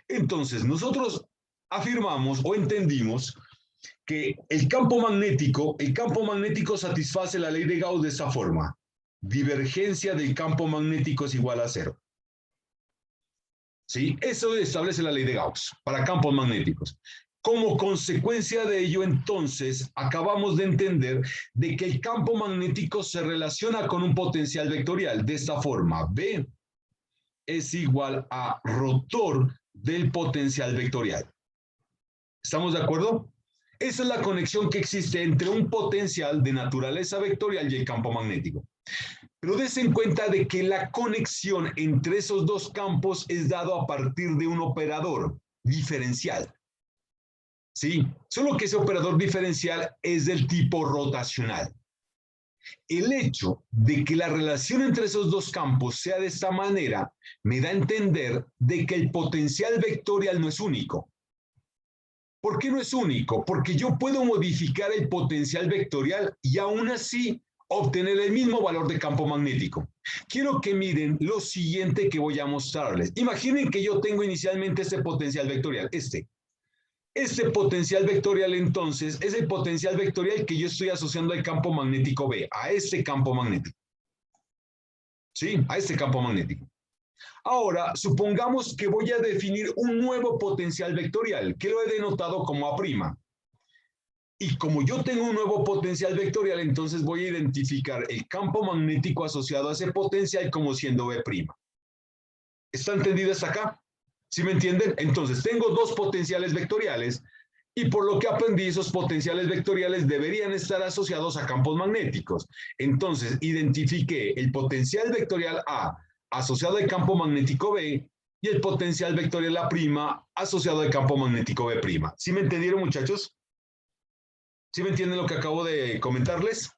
Entonces, nosotros afirmamos o entendimos que el campo magnético satisface la ley de Gauss de esta forma. Divergencia del campo magnético es igual a 0. ¿Sí? Eso establece la ley de Gauss para campos magnéticos. Como consecuencia de ello, entonces, acabamos de entender de que el campo magnético se relaciona con un potencial vectorial de esta forma. B es igual a rotor del potencial vectorial. ¿Estamos de acuerdo? Esa es la conexión que existe entre un potencial de naturaleza vectorial y el campo magnético. Pero des en cuenta de que la conexión entre esos dos campos es dado a partir de un operador diferencial. ¿Sí? Solo que ese operador diferencial es del tipo rotacional. El hecho de que la relación entre esos dos campos sea de esta manera me da a entender de que el potencial vectorial no es único. ¿Por qué no es único? Porque yo puedo modificar el potencial vectorial y aún así obtener el mismo valor de campo magnético. Quiero que miren lo siguiente que voy a mostrarles. Imaginen que yo tengo inicialmente este potencial vectorial, este. Este potencial vectorial, entonces, es el potencial vectorial que yo estoy asociando al campo magnético B, a este campo magnético. ¿Sí? A este campo magnético. Ahora, supongamos que voy a definir un nuevo potencial vectorial, que lo he denotado como A'. Y como yo tengo un nuevo potencial vectorial, entonces voy a identificar el campo magnético asociado a ese potencial como siendo B'. ¿Está entendido hasta acá? ¿Sí me entienden? Entonces, tengo dos potenciales vectoriales y por lo que aprendí, esos potenciales vectoriales deberían estar asociados a campos magnéticos. Entonces, identifiqué el potencial vectorial A asociado al campo magnético B y el potencial vectorial A' asociado al campo magnético B'. ¿Sí me entendieron, muchachos? ¿Sí me entienden lo que acabo de comentarles?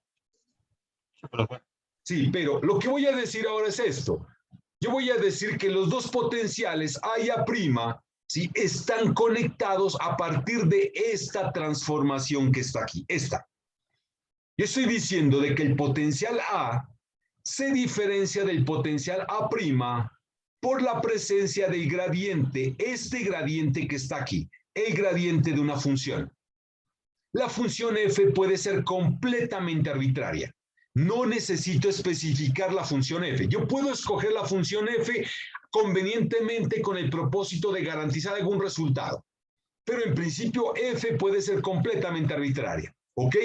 Sí, pero lo que voy a decir ahora es esto. Yo voy a decir que los dos potenciales A y A', ¿sí?, están conectados a partir de esta transformación que está aquí, esta. Yo estoy diciendo de que el potencial A se diferencia del potencial A' por la presencia del gradiente, este gradiente que está aquí, el gradiente de una función. La función f puede ser completamente arbitraria. No necesito especificar la función f. Yo puedo escoger la función f convenientemente con el propósito de garantizar algún resultado. Pero en principio f puede ser completamente arbitraria. ¿Ok?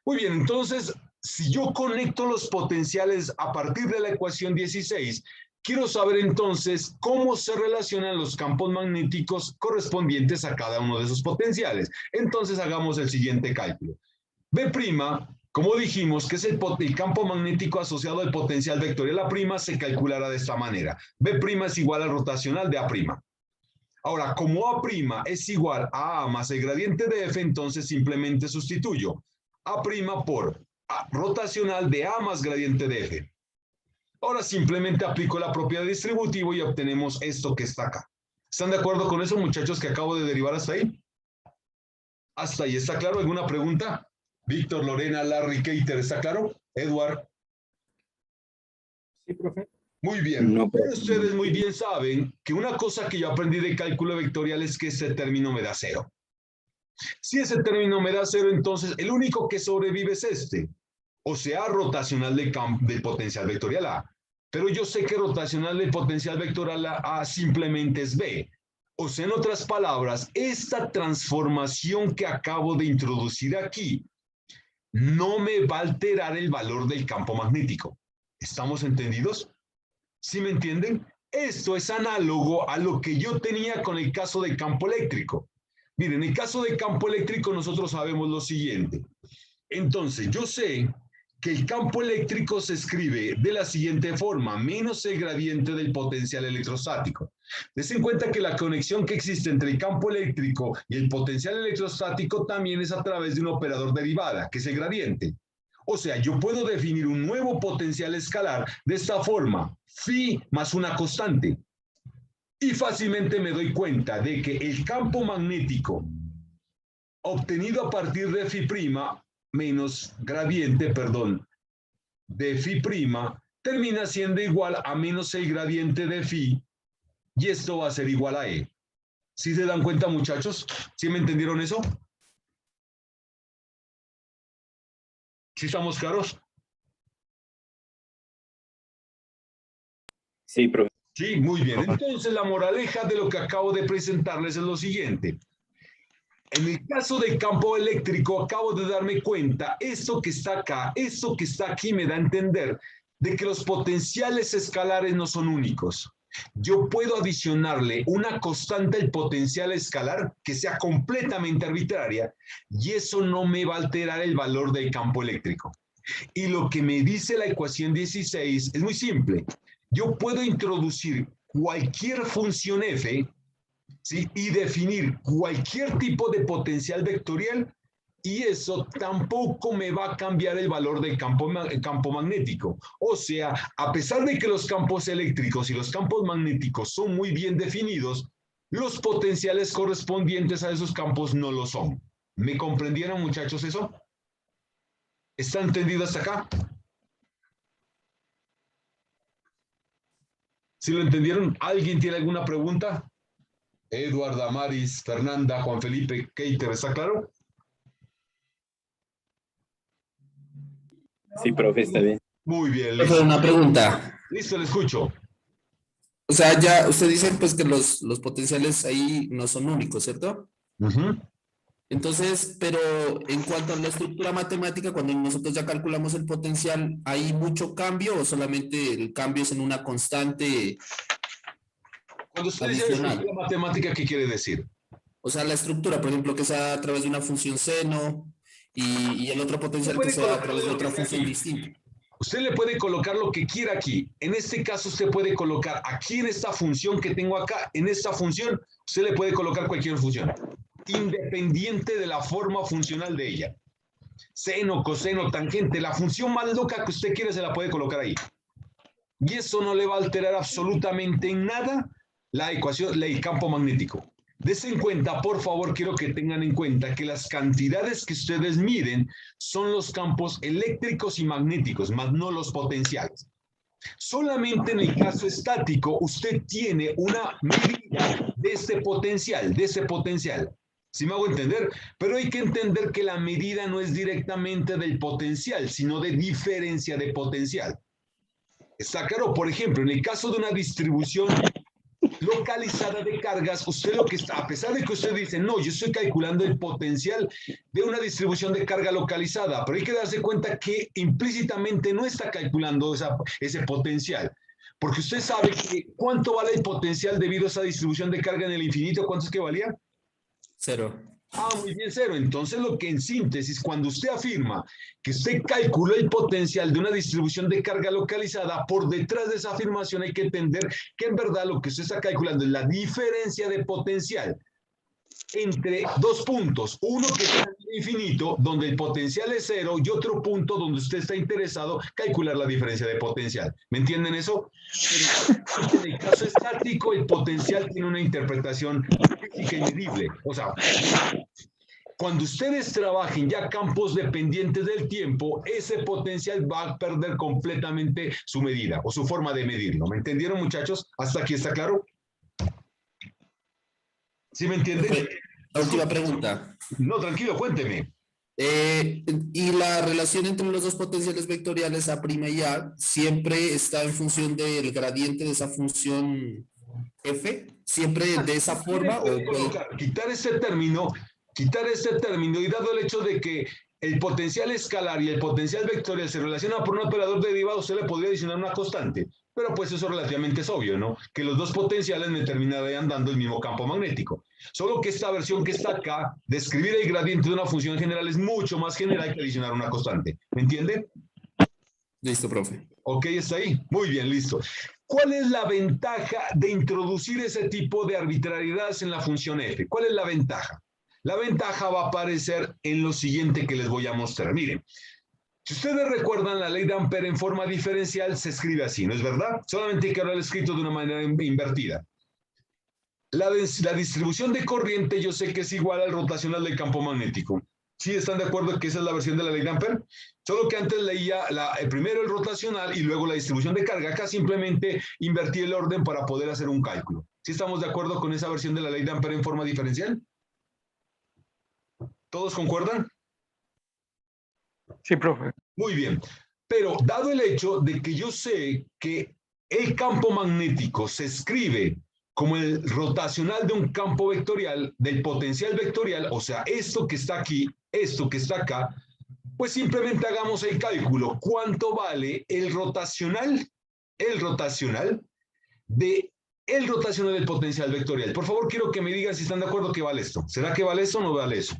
Muy bien, entonces, si yo conecto los potenciales a partir de la ecuación 16, quiero saber entonces cómo se relacionan los campos magnéticos correspondientes a cada uno de esos potenciales. Entonces hagamos el siguiente cálculo. B', como dijimos, que es el campo magnético asociado al potencial vectorial A', se calculará de esta manera. B' es igual al rotacional de A'. Ahora, como A' es igual a A más el gradiente de F, entonces simplemente sustituyo A' por A rotacional de A más gradiente de F. Ahora simplemente aplico la propiedad distributiva y obtenemos esto que está acá. ¿Están de acuerdo con eso, muchachos, que acabo de derivar hasta ahí? ¿Hasta ahí está claro? ¿Alguna pregunta? Víctor, Lorena, Larry, Keiter, ¿está claro? Edward. Sí, profe. Muy bien. No, Pero ustedes muy bien saben que una cosa que yo aprendí de cálculo vectorial es que ese término me da 0. Si ese término me da 0, entonces el único que sobrevive es este. O sea, rotacional del potencial vectorial A. Pero yo sé que rotacional del potencial vectorial A simplemente es B. O sea, en otras palabras, esta transformación que acabo de introducir aquí no me va a alterar el valor del campo magnético. ¿Estamos entendidos? ¿Sí me entienden? Esto es análogo a lo que yo tenía con el caso del campo eléctrico. Miren, en el caso del campo eléctrico nosotros sabemos lo siguiente. Entonces, yo sé que el campo eléctrico se escribe de la siguiente forma, menos el gradiente del potencial electrostático. Ten en cuenta que la conexión que existe entre el campo eléctrico y el potencial electrostático también es a través de un operador derivada, que es el gradiente. O sea, yo puedo definir un nuevo potencial escalar de esta forma, phi más una constante. Y fácilmente me doy cuenta de que el campo magnético obtenido a partir de phi' menos gradiente, de phi' termina siendo igual a menos el gradiente de phi, y esto va a ser igual a E. ¿Sí se dan cuenta, muchachos? ¿Sí me entendieron eso? ¿Sí estamos claros? Sí, profe. Sí, muy bien. Entonces, la moraleja de lo que acabo de presentarles es lo siguiente. En el caso del campo eléctrico, acabo de darme cuenta, esto que está acá, esto que está aquí me da a entender de que los potenciales escalares no son únicos. Yo puedo adicionarle una constante al potencial escalar que sea completamente arbitraria y eso no me va a alterar el valor del campo eléctrico. Y lo que me dice la ecuación 16 es muy simple. Yo puedo introducir cualquier función f, ¿sí?, y definir cualquier tipo de potencial vectorial y eso tampoco me va a cambiar el valor del campo magnético. O sea, a pesar de que los campos eléctricos y los campos magnéticos son muy bien definidos, los potenciales correspondientes a esos campos no lo son. ¿Me comprendieron, muchachos, eso? ¿Está entendido hasta acá? ¿Sí lo entendieron? ¿Alguien tiene alguna pregunta? Edward, Damaris, Fernanda, Juan Felipe, Keiter, ¿está claro? Sí, profe, está bien. Muy bien, Profe, listo. una pregunta. Listo, le escucho. O sea, ya usted dice pues que los potenciales ahí no son únicos, ¿cierto? Ujú. Entonces, pero en cuanto a la estructura matemática, cuando nosotros ya calculamos el potencial, ¿hay mucho cambio o solamente el cambio es en una constante Cuando usted dice adicional? estructura matemática, ¿qué quiere decir? O sea, la estructura, por ejemplo, que sea a través de una función seno y el otro potencial que sea a través de otra función distinta. Usted le puede colocar lo que quiera aquí. En este caso, usted puede colocar aquí en esta función que tengo acá, en esta función, usted le puede colocar cualquier función, independiente de la forma funcional de ella. Seno, coseno, tangente, la función más loca que usted quiera se la puede colocar ahí. Y eso no le va a alterar absolutamente en nada la ecuación, el campo magnético. Desen en cuenta, por favor, quiero que tengan en cuenta que las cantidades que ustedes miden son los campos eléctricos y magnéticos, más no los potenciales. Solamente en el caso estático, usted tiene una medida de ese potencial, ¿sí me hago entender? Pero hay que entender que la medida no es directamente del potencial, sino de diferencia de potencial. ¿Está claro? Por ejemplo, en el caso de una distribución localizada de cargas, usted lo que está, a pesar de que usted dice, no, yo estoy calculando el potencial de una distribución de carga localizada, pero hay que darse cuenta que implícitamente no está calculando ese potencial, porque usted sabe que cuánto vale el potencial debido a esa distribución de carga en el infinito, ¿cuánto es que valía? 0. Ah, muy bien, 0. Entonces, lo que en síntesis, cuando usted afirma que usted calculó el potencial de una distribución de carga localizada, por detrás de esa afirmación hay que entender que en verdad lo que usted está calculando es la diferencia de potencial entre dos puntos, uno que está en el infinito, donde el potencial es 0, y otro punto donde usted está interesado calcular la diferencia de potencial. ¿Me entienden eso? Pero en el caso estático, el potencial tiene una interpretación física y medible. O sea, cuando ustedes trabajen ya campos dependientes del tiempo, ese potencial va a perder completamente su medida o su forma de medirlo. ¿Me entendieron, muchachos? ¿Hasta aquí está claro? ¿Sí me entienden? La última pregunta. No, tranquilo, cuénteme. Y la relación entre los dos potenciales vectoriales A' y A siempre está en función del gradiente de esa función F, siempre de esa forma o quitar este término y dado el hecho de que el potencial escalar y el potencial vectorial se relacionan por un operador derivado, usted le podría adicionar una constante. Pero pues eso relativamente es obvio, ¿no? Que los dos potenciales me terminarían dando el mismo campo magnético. Solo que esta versión que está acá, de escribir el gradiente de una función general, es mucho más general que adicionar una constante. ¿Me entiende? Listo, profe. Ok, está ahí. Muy bien, listo. ¿Cuál es la ventaja de introducir ese tipo de arbitrariedades en la función f? ¿Cuál es la ventaja? La ventaja va a aparecer en lo siguiente que les voy a mostrar. Miren. Si ustedes recuerdan, la ley de Ampère en forma diferencial se escribe así, ¿no es verdad? Solamente hay que haberlo escrito de una manera invertida. La distribución de corriente yo sé que es igual al rotacional del campo magnético. ¿Sí están de acuerdo que esa es la versión de la ley de Ampère? Solo que antes leía primero el rotacional y luego la distribución de carga. Acá simplemente invertí el orden para poder hacer un cálculo. ¿Sí estamos de acuerdo con esa versión de la ley de Ampère en forma diferencial? ¿Todos concuerdan? Sí, profe. Muy bien, pero dado el hecho de que yo sé que el campo magnético se escribe como el rotacional de un campo vectorial, del potencial vectorial, o sea, esto que está aquí, esto que está acá, pues simplemente hagamos el cálculo. ¿Cuánto vale el rotacional del potencial vectorial? Por favor, quiero que me digan si están de acuerdo que vale esto. ¿Será que vale eso o no vale eso?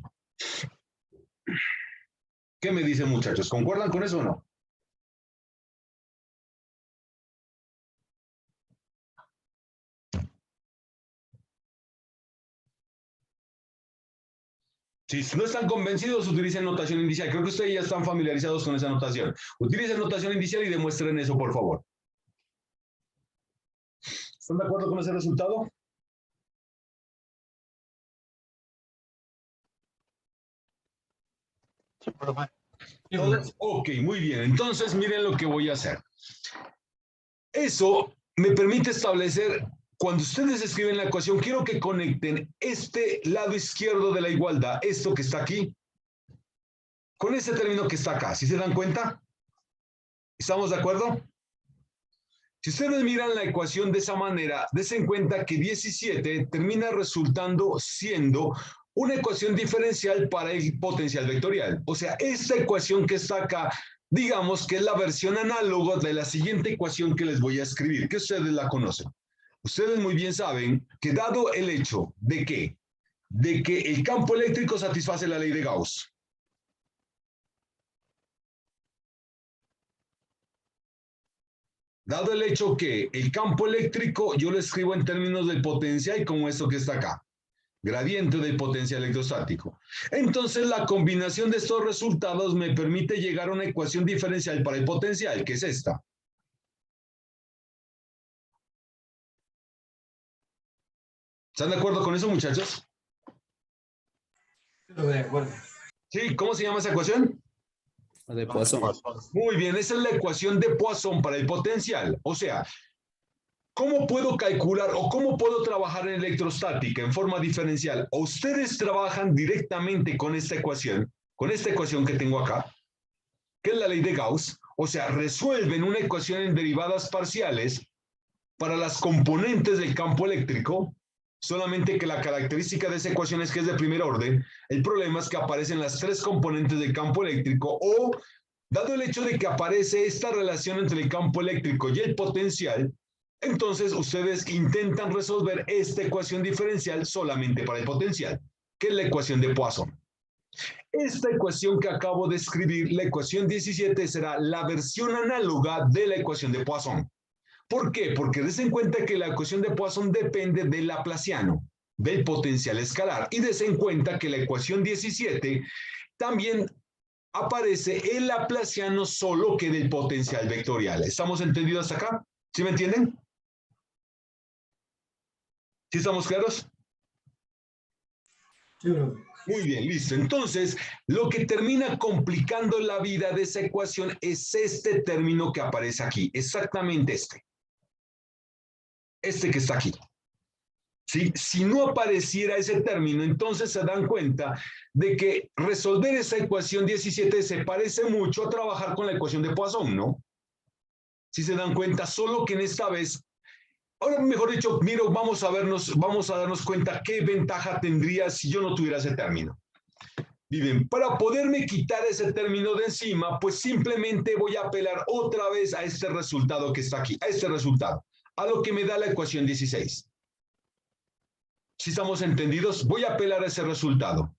¿Qué me dicen, muchachos? ¿Concuerdan con eso o no? Si no están convencidos, utilicen notación inicial. Creo que ustedes ya están familiarizados con esa notación. Utilicen notación inicial y demuestren eso, por favor. ¿Están de acuerdo con ese resultado? Sí, profe. ¿Todos? Ok, muy bien. Entonces, miren lo que voy a hacer. Eso me permite establecer cuando ustedes escriben la ecuación, quiero que conecten este lado izquierdo de la igualdad, esto que está aquí, con este término que está acá. ¿Sí se dan cuenta? ¿Estamos de acuerdo? Si ustedes miran la ecuación de esa manera, den cuenta que 17 termina resultando siendo una ecuación diferencial para el potencial vectorial. O sea, esta ecuación que está acá, digamos que es la versión análoga de la siguiente ecuación que les voy a escribir, que ustedes la conocen. Ustedes muy bien saben que dado el hecho de que el campo eléctrico satisface la ley de Gauss, dado el hecho que el campo eléctrico yo lo escribo en términos del potencial como esto que está acá, gradiente del potencial electrostático. Entonces la combinación de estos resultados me permite llegar a una ecuación diferencial para el potencial, que es esta. ¿Están de acuerdo con eso, muchachos? De acuerdo. Sí, ¿cómo se llama esa ecuación? De Poisson. Muy bien, esa es la ecuación de Poisson para el potencial. O sea, ¿cómo puedo calcular o cómo puedo trabajar en electrostática en forma diferencial? O ustedes trabajan directamente con esta ecuación que tengo acá, que es la ley de Gauss. O sea, resuelven una ecuación en derivadas parciales para las componentes del campo eléctrico, solamente que la característica de esa ecuación es que es de primer orden. El problema es que aparecen las tres componentes del campo eléctrico, o dado el hecho de que aparece esta relación entre el campo eléctrico y el potencial, entonces ustedes intentan resolver esta ecuación diferencial solamente para el potencial, que es la ecuación de Poisson. Esta ecuación que acabo de escribir, la ecuación 17, será la versión análoga de la ecuación de Poisson. ¿Por qué? Porque den cuenta que la ecuación de Poisson depende del laplaciano, del potencial escalar. Y den cuenta que la ecuación 17 también aparece el laplaciano solo que del potencial vectorial. ¿Estamos entendidos hasta acá? ¿Sí me entienden? ¿Sí estamos claros? Sí, profe. Muy bien, listo. Entonces, lo que termina complicando la vida de esa ecuación es este término que aparece aquí, exactamente este. Este que está aquí. ¿Sí? Si no apareciera ese término, entonces se dan cuenta de que resolver esa ecuación 17 se parece mucho a trabajar con la ecuación de Poisson, ¿no? Si se dan cuenta, solo que en esta vez, ahora mejor dicho, miro, vamos a darnos cuenta qué ventaja tendría si yo no tuviera ese término. Bien, para poderme quitar ese término de encima, pues simplemente voy a apelar otra vez a este resultado que está aquí, a este resultado, a lo que me da la ecuación 16. Si estamos entendidos, voy a apelar a ese resultado.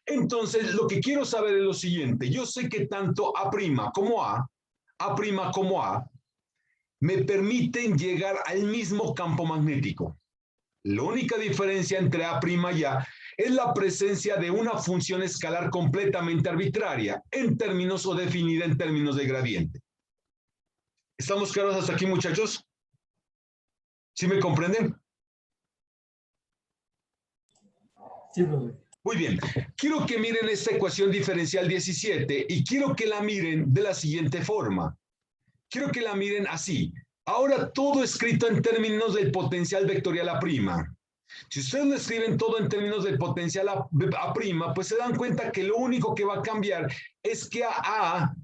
Entonces, lo que quiero saber es lo siguiente. Yo sé que tanto A' como A' como A, me permiten llegar al mismo campo magnético. La única diferencia entre A' y A es la presencia de una función escalar completamente arbitraria en términos o definida en términos de gradiente. ¿Estamos claros hasta aquí, muchachos? ¿Sí me comprenden? Sí, profe. Muy bien. Quiero que miren esta ecuación diferencial 17 y quiero que la miren de la siguiente forma. Quiero que la miren así. Ahora todo escrito en términos del potencial vectorial A'. Si ustedes lo escriben todo en términos del potencial A', pues se dan cuenta que lo único que va a cambiar es que a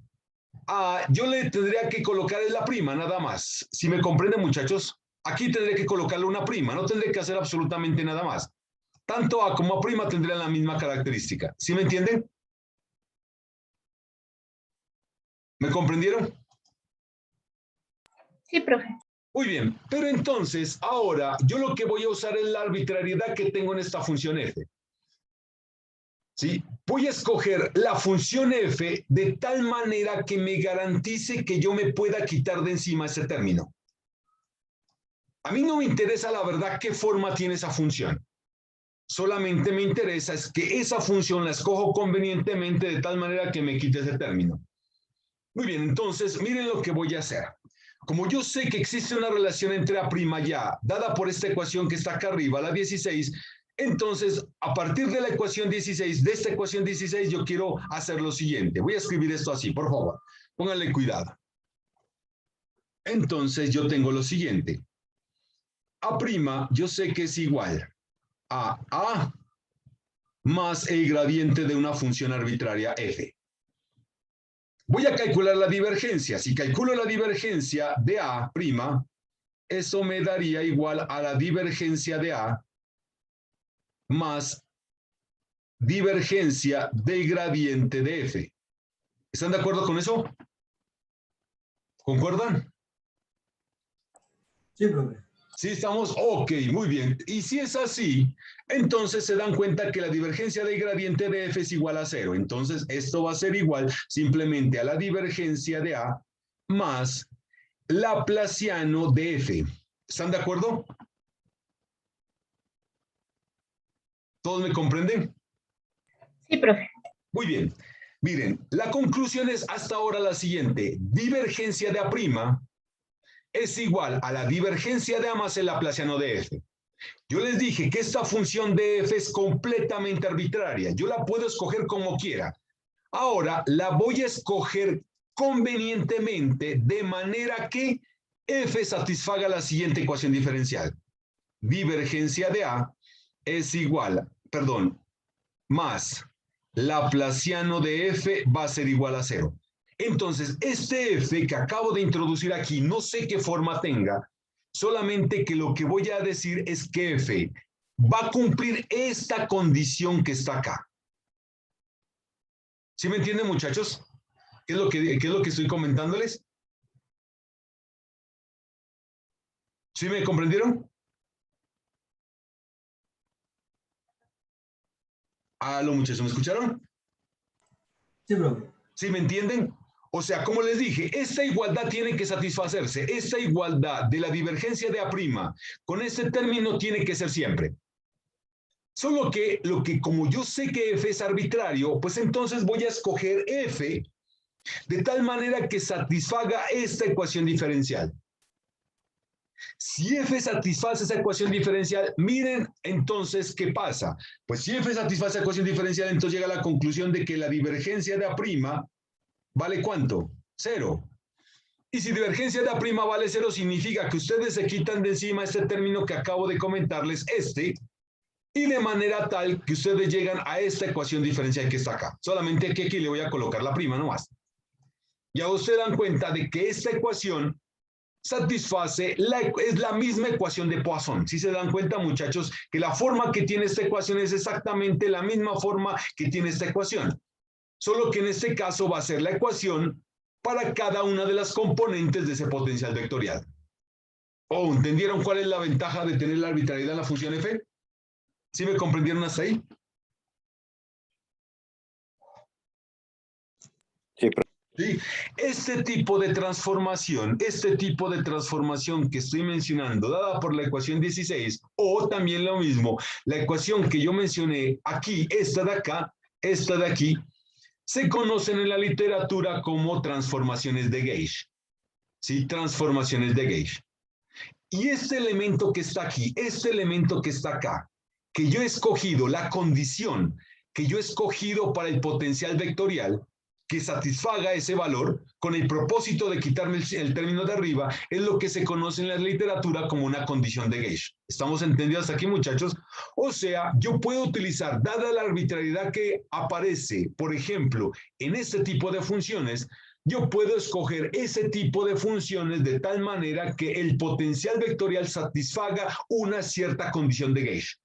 yo le tendría que colocar es la prima, nada más. ¿Sí me comprenden, muchachos? Aquí tendré que colocarle una prima, no tendré que hacer absolutamente nada más. Tanto A como A' tendrían la misma característica. ¿Sí me entienden? ¿Me comprendieron? Sí, profe. Muy bien, pero entonces ahora yo lo que voy a usar es la arbitrariedad que tengo en esta función f. ¿Sí? Voy a escoger la función f de tal manera que me garantice que yo me pueda quitar de encima ese término. A mí no me interesa la verdad qué forma tiene esa función. Solamente me interesa es que esa función la escojo convenientemente de tal manera que me quite ese término. Muy bien, entonces miren lo que voy a hacer. Como yo sé que existe una relación entre A' y A, dada por esta ecuación que está acá arriba, la 16, entonces a partir de la ecuación 16, de esta ecuación 16, yo quiero hacer lo siguiente. Voy a escribir esto así, por favor. Pónganle cuidado. Entonces yo tengo lo siguiente. A', yo sé que es igual a A más el gradiente de una función arbitraria f. Voy a calcular la divergencia. Si calculo la divergencia de A', eso me daría igual a la divergencia de A más divergencia del gradiente de f. ¿Están de acuerdo con eso? ¿Concuerdan? Sí, profe. Sí, estamos, ok, muy bien. Y si es así, entonces se dan cuenta que la divergencia del gradiente de f es igual a 0. Entonces, esto va a ser igual simplemente a la divergencia de A más laplaciano de f. ¿Están de acuerdo? ¿Todos me comprenden? Sí, profe. Muy bien. Miren, la conclusión es hasta ahora la siguiente. Divergencia de A' es igual a la divergencia de A más el laplaciano de f. Yo les dije que esta función de f es completamente arbitraria. Yo la puedo escoger como quiera. Ahora la voy a escoger convenientemente de manera que f satisfaga la siguiente ecuación diferencial. Divergencia de A es igual, más laplaciano de f va a ser igual a 0. Entonces, este f que acabo de introducir aquí, no sé qué forma tenga, solamente que lo que voy a decir es que f va a cumplir esta condición que está acá. ¿Sí me entienden, muchachos? ¿Qué es lo que estoy comentándoles? ¿Sí me comprendieron? Aló, muchachos, ¿me escucharon? Sí, profe. ¿Sí me entienden? O sea, como les dije, esta igualdad tiene que satisfacerse. Esta igualdad de la divergencia de A' con este término tiene que ser siempre. Solo que como yo sé que f es arbitrario, pues entonces voy a escoger f de tal manera que satisfaga esta ecuación diferencial. Si f satisface esa ecuación diferencial, miren entonces qué pasa. Pues si f satisface esa ecuación diferencial, entonces llega a la conclusión de que la divergencia de A' ¿vale cuánto? 0. Y si divergencia de A' vale 0, significa que ustedes se quitan de encima este término que acabo de comentarles, y de manera tal que ustedes llegan a esta ecuación diferencial que está acá. Solamente que aquí le voy a colocar la prima nomás. Ya ustedes dan cuenta de que esta ecuación satisface, es la misma ecuación de Poisson. Si se dan cuenta, muchachos, que la forma que tiene esta ecuación es exactamente la misma forma que tiene esta ecuación. Solo que en este caso va a ser la ecuación para cada una de las componentes de ese potencial vectorial. ¿Oh, entendieron cuál es la ventaja de tener la arbitrariedad en la función f? ¿Sí me comprendieron hasta ahí? Sí, profe. ¿Sí? Este tipo de transformación que estoy mencionando, dada por la ecuación 16, o también lo mismo, la ecuación que yo mencioné aquí, esta de acá, esta de aquí, se conocen en la literatura como transformaciones de Gauge. ¿Sí? Transformaciones de Gauge. Y este elemento que está aquí, este elemento que está acá, que yo he escogido, la condición que yo he escogido para el potencial vectorial, que satisfaga ese valor, con el propósito de quitarme el término de arriba, es lo que se conoce en la literatura como una condición de Gauge. ¿Estamos entendidos hasta aquí, muchachos? O sea, yo puedo utilizar, dada la arbitrariedad que aparece, por ejemplo, en este tipo de funciones, yo puedo escoger ese tipo de funciones de tal manera que el potencial vectorial satisfaga una cierta condición de Gauge,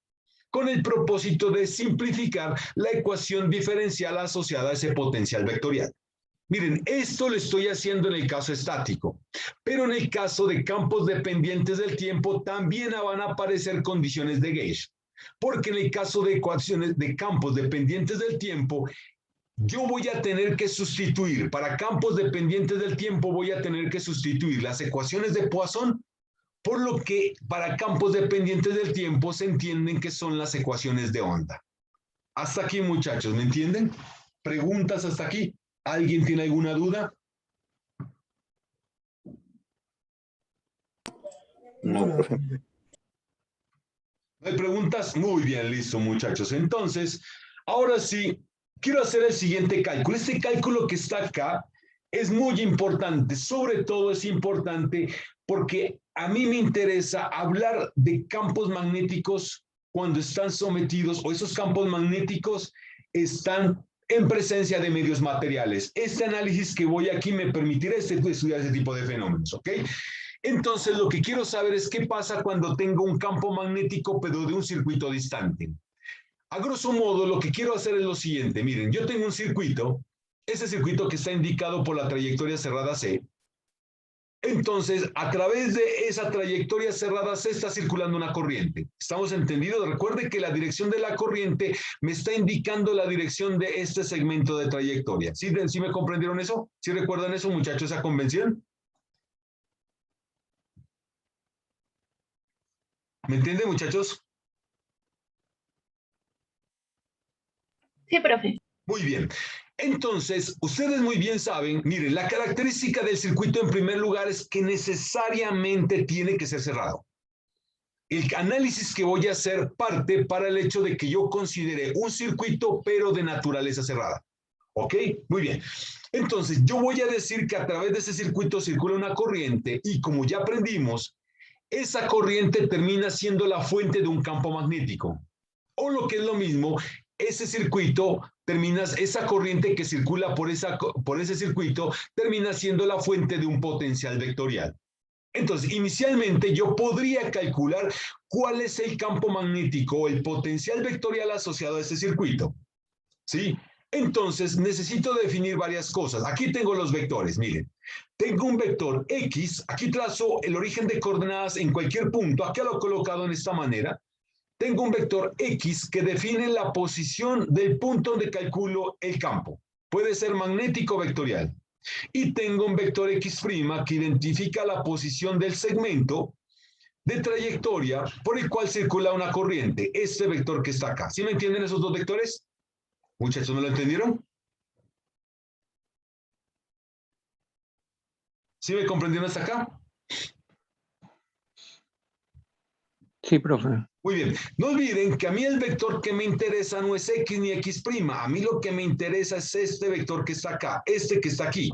con el propósito de simplificar la ecuación diferencial asociada a ese potencial vectorial. Miren, esto lo estoy haciendo en el caso estático, pero en el caso de campos dependientes del tiempo también van a aparecer condiciones de Gauge, porque en el caso de ecuaciones de campos dependientes del tiempo, yo voy a tener que sustituir, para campos dependientes del tiempo voy a tener que sustituir las ecuaciones de Poisson, por lo que para campos dependientes del tiempo se entienden que son las ecuaciones de onda. Hasta aquí, muchachos, ¿me entienden? ¿Preguntas hasta aquí? ¿Alguien tiene alguna duda? No, profe. ¿No hay preguntas? Muy bien, listo, muchachos. Entonces, ahora sí, quiero hacer el siguiente cálculo. Este cálculo que está acá es muy importante. Sobre todo es importante porque a mí me interesa hablar de campos magnéticos cuando están sometidos o esos campos magnéticos están en presencia de medios materiales. Este análisis que voy aquí me permitirá estudiar ese tipo de fenómenos, ¿ok? Entonces, lo que quiero saber es qué pasa cuando tengo un campo magnético, pero de un circuito distante. A grosso modo, lo que quiero hacer es lo siguiente. Miren, yo tengo un circuito, ese circuito que está indicado por la trayectoria cerrada C. Entonces, a través de esa trayectoria cerrada C está circulando una corriente. ¿Estamos entendidos? Recuerde que la dirección de la corriente me está indicando la dirección de este segmento de trayectoria. ¿Sí, ¿Sí me comprendieron eso? ¿Sí recuerdan eso, muchachos, esa convención? ¿Me entienden, muchachos? Sí, profe. Muy bien. Entonces, ustedes muy bien saben, miren, la característica del circuito en primer lugar es que necesariamente tiene que ser cerrado. El análisis que voy a hacer parte para el hecho de que yo considere un circuito, pero de naturaleza cerrada. ¿Ok? Muy bien. Entonces, yo voy a decir que a través de ese circuito circula una corriente y como ya aprendimos, esa corriente termina siendo la fuente de un campo magnético. O lo que es lo mismo, ese circuito esa corriente que circula por ese circuito termina siendo la fuente de un potencial vectorial. Entonces, inicialmente yo podría calcular cuál es el campo magnético o el potencial vectorial asociado a ese circuito. ¿Sí? Entonces, necesito definir varias cosas. Aquí tengo los vectores, miren. Tengo un vector X, aquí trazo el origen de coordenadas en cualquier punto, aquí lo he colocado en esta manera. Tengo un vector X que define la posición del punto donde calculo el campo. Puede ser magnético o vectorial. Y tengo un vector X' que identifica la posición del segmento de trayectoria por el cual circula una corriente. Este vector que está acá. ¿Sí me entienden esos dos vectores? Muchachos, ¿me lo entendieron? ¿Sí me comprendieron hasta acá? Sí, profe. Muy bien. No olviden que a mí el vector que me interesa no es X ni X'. A mí lo que me interesa es este vector que está acá, este que está aquí.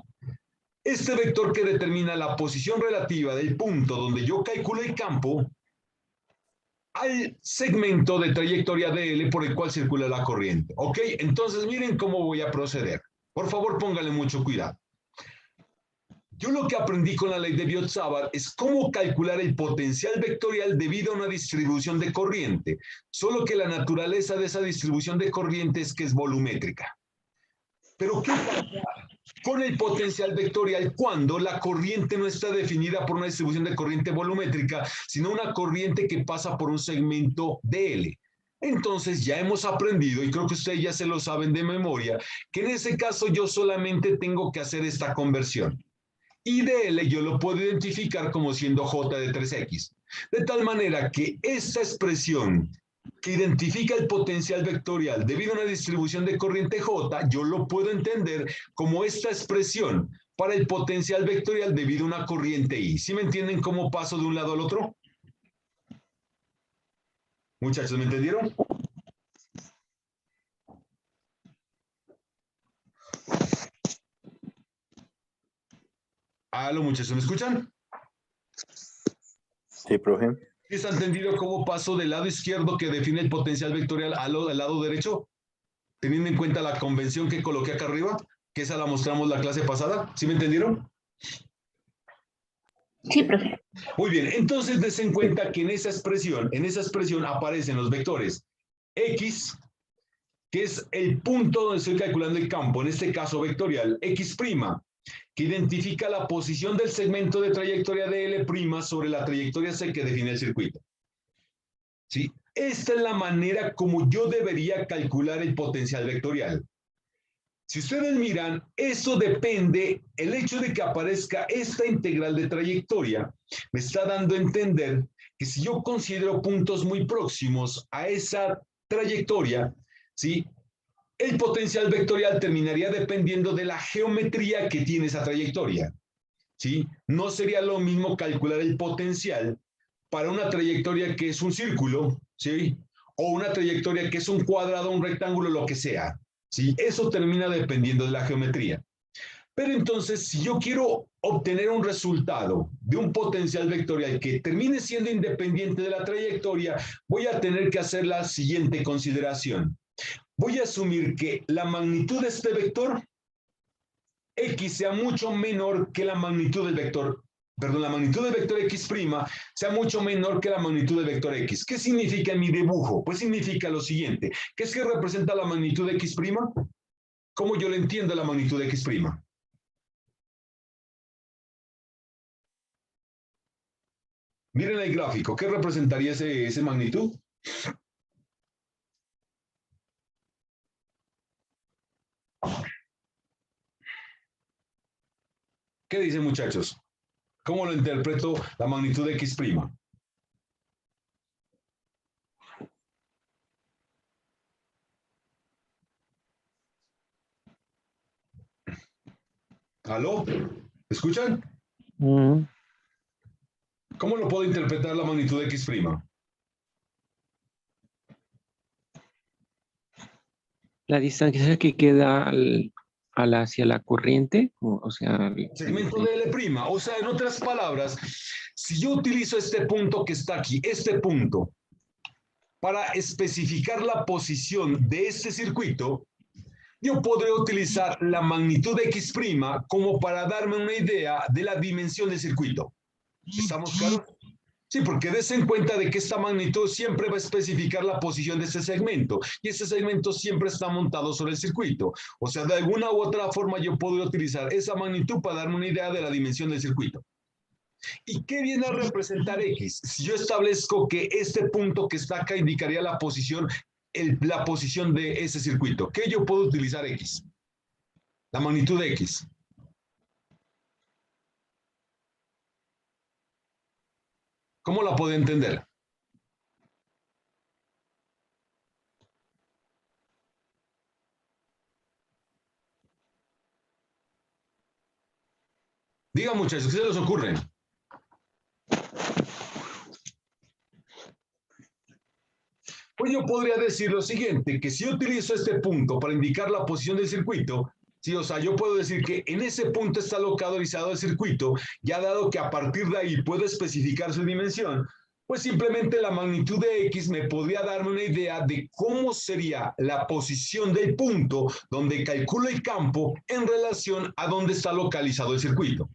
Este vector que determina la posición relativa del punto donde yo calculo el campo al segmento de trayectoria DL por el cual circula la corriente. ¿Ok? Entonces miren cómo voy a proceder. Por favor, pónganle mucho cuidado. Yo lo que aprendí con la ley de Biot-Savart es cómo calcular el potencial vectorial debido a una distribución de corriente, solo que la naturaleza de esa distribución de corriente es que es volumétrica. Pero ¿qué pasa con el potencial vectorial cuando la corriente no está definida por una distribución de corriente volumétrica, sino una corriente que pasa por un segmento DL? Entonces ya hemos aprendido, y creo que ustedes ya se lo saben de memoria, que en ese caso yo solamente tengo que hacer esta conversión. Y DL yo lo puedo identificar como siendo J de 3X. De tal manera que esta expresión que identifica el potencial vectorial debido a una distribución de corriente J, yo lo puedo entender como esta expresión para el potencial vectorial debido a una corriente I. ¿Sí me entienden cómo paso de un lado al otro? Muchachos, ¿me entendieron? Aló, muchachos, ¿me escuchan? Sí, profe. ¿Sí está entendido cómo paso del lado izquierdo que define el potencial vectorial al lado derecho? Teniendo en cuenta la convención que coloqué acá arriba, que esa la mostramos la clase pasada. ¿Sí me entendieron? Sí, profe. Muy bien, entonces des en cuenta que en esa expresión aparecen los vectores X, que es el punto donde estoy calculando el campo, en este caso vectorial, X', que identifica la posición del segmento de trayectoria de L' sobre la trayectoria C que define el circuito. ¿Sí? Esta es la manera como yo debería calcular el potencial vectorial. Si ustedes miran, eso depende, el hecho de que aparezca esta integral de trayectoria me está dando a entender que si yo considero puntos muy próximos a esa trayectoria, ¿sí?, el potencial vectorial terminaría dependiendo de la geometría que tiene esa trayectoria. ¿Sí? No sería lo mismo calcular el potencial para una trayectoria que es un círculo, ¿sí?, o una trayectoria que es un cuadrado, un rectángulo, lo que sea. ¿Sí? Eso termina dependiendo de la geometría. Pero entonces, si yo quiero obtener un resultado de un potencial vectorial que termine siendo independiente de la trayectoria, voy a tener que hacer la siguiente consideración. Voy a asumir que la magnitud de este vector X sea mucho menor que la magnitud del vector, perdón, la magnitud del vector X' sea mucho menor que la magnitud del vector X. ¿Qué significa en mi dibujo? Pues significa lo siguiente. ¿Qué es que representa la magnitud de X'? ¿Cómo yo le entiendo la magnitud de X'? Miren el gráfico. ¿Qué representaría esa magnitud? ¿Qué dicen, muchachos? ¿Cómo lo interpreto la magnitud de X'? ¿Aló? ¿Escuchan? Mm, ¿Cómo lo puedo interpretar la magnitud de X'? La distancia que queda hacia la corriente, o sea, Segmento de L'. O sea, en otras palabras, si yo utilizo este punto que está aquí, este punto, para especificar la posición de este circuito, yo podré utilizar la magnitud de X' como para darme una idea de la dimensión del circuito. ¿Estamos claros? Sí, porque des en cuenta de que esta magnitud siempre va a especificar la posición de este segmento y este segmento siempre está montado sobre el circuito. O sea, de alguna u otra forma yo puedo utilizar esa magnitud para darme una idea de la dimensión del circuito. ¿Y qué viene a representar X? Si yo establezco que este punto que está acá indicaría la posición de ese circuito, ¿qué yo puedo utilizar X? La magnitud de X. ¿Cómo la puedo entender? Digan, muchachos, ¿qué se les ocurre? Pues yo podría decir lo siguiente, que si yo utilizo este punto para indicar la posición del circuito, sí, o sea, yo puedo decir que en ese punto está localizado el circuito, ya dado que a partir de ahí puedo especificar su dimensión, pues simplemente la magnitud de X me podría darme una idea de cómo sería la posición del punto donde calculo el campo en relación a dónde está localizado el circuito.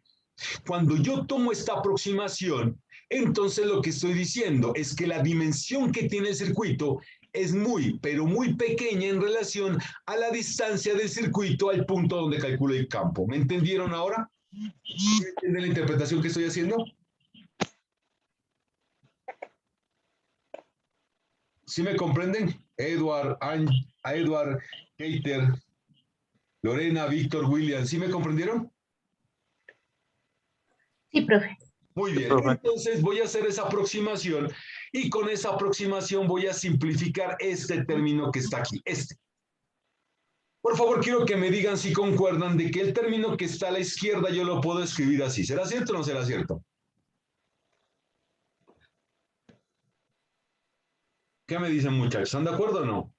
Cuando yo tomo esta aproximación, entonces lo que estoy diciendo es que la dimensión que tiene el circuito es muy, pero muy pequeña en relación a la distancia del circuito al punto donde calculo el campo. ¿Me entendieron ahora? ¿Entienden la interpretación que estoy haciendo? ¿Sí me comprenden? Edward, Keiter, Lorena, Víctor, William, ¿sí me comprendieron? Sí, profe. Muy bien, entonces voy a hacer esa aproximación y con esa aproximación voy a simplificar este término que está aquí, este. Por favor, quiero que me digan si concuerdan de que el término que está a la izquierda yo lo puedo escribir así. ¿Será cierto o no será cierto? ¿Qué me dicen, muchachos? ¿Están de acuerdo o no?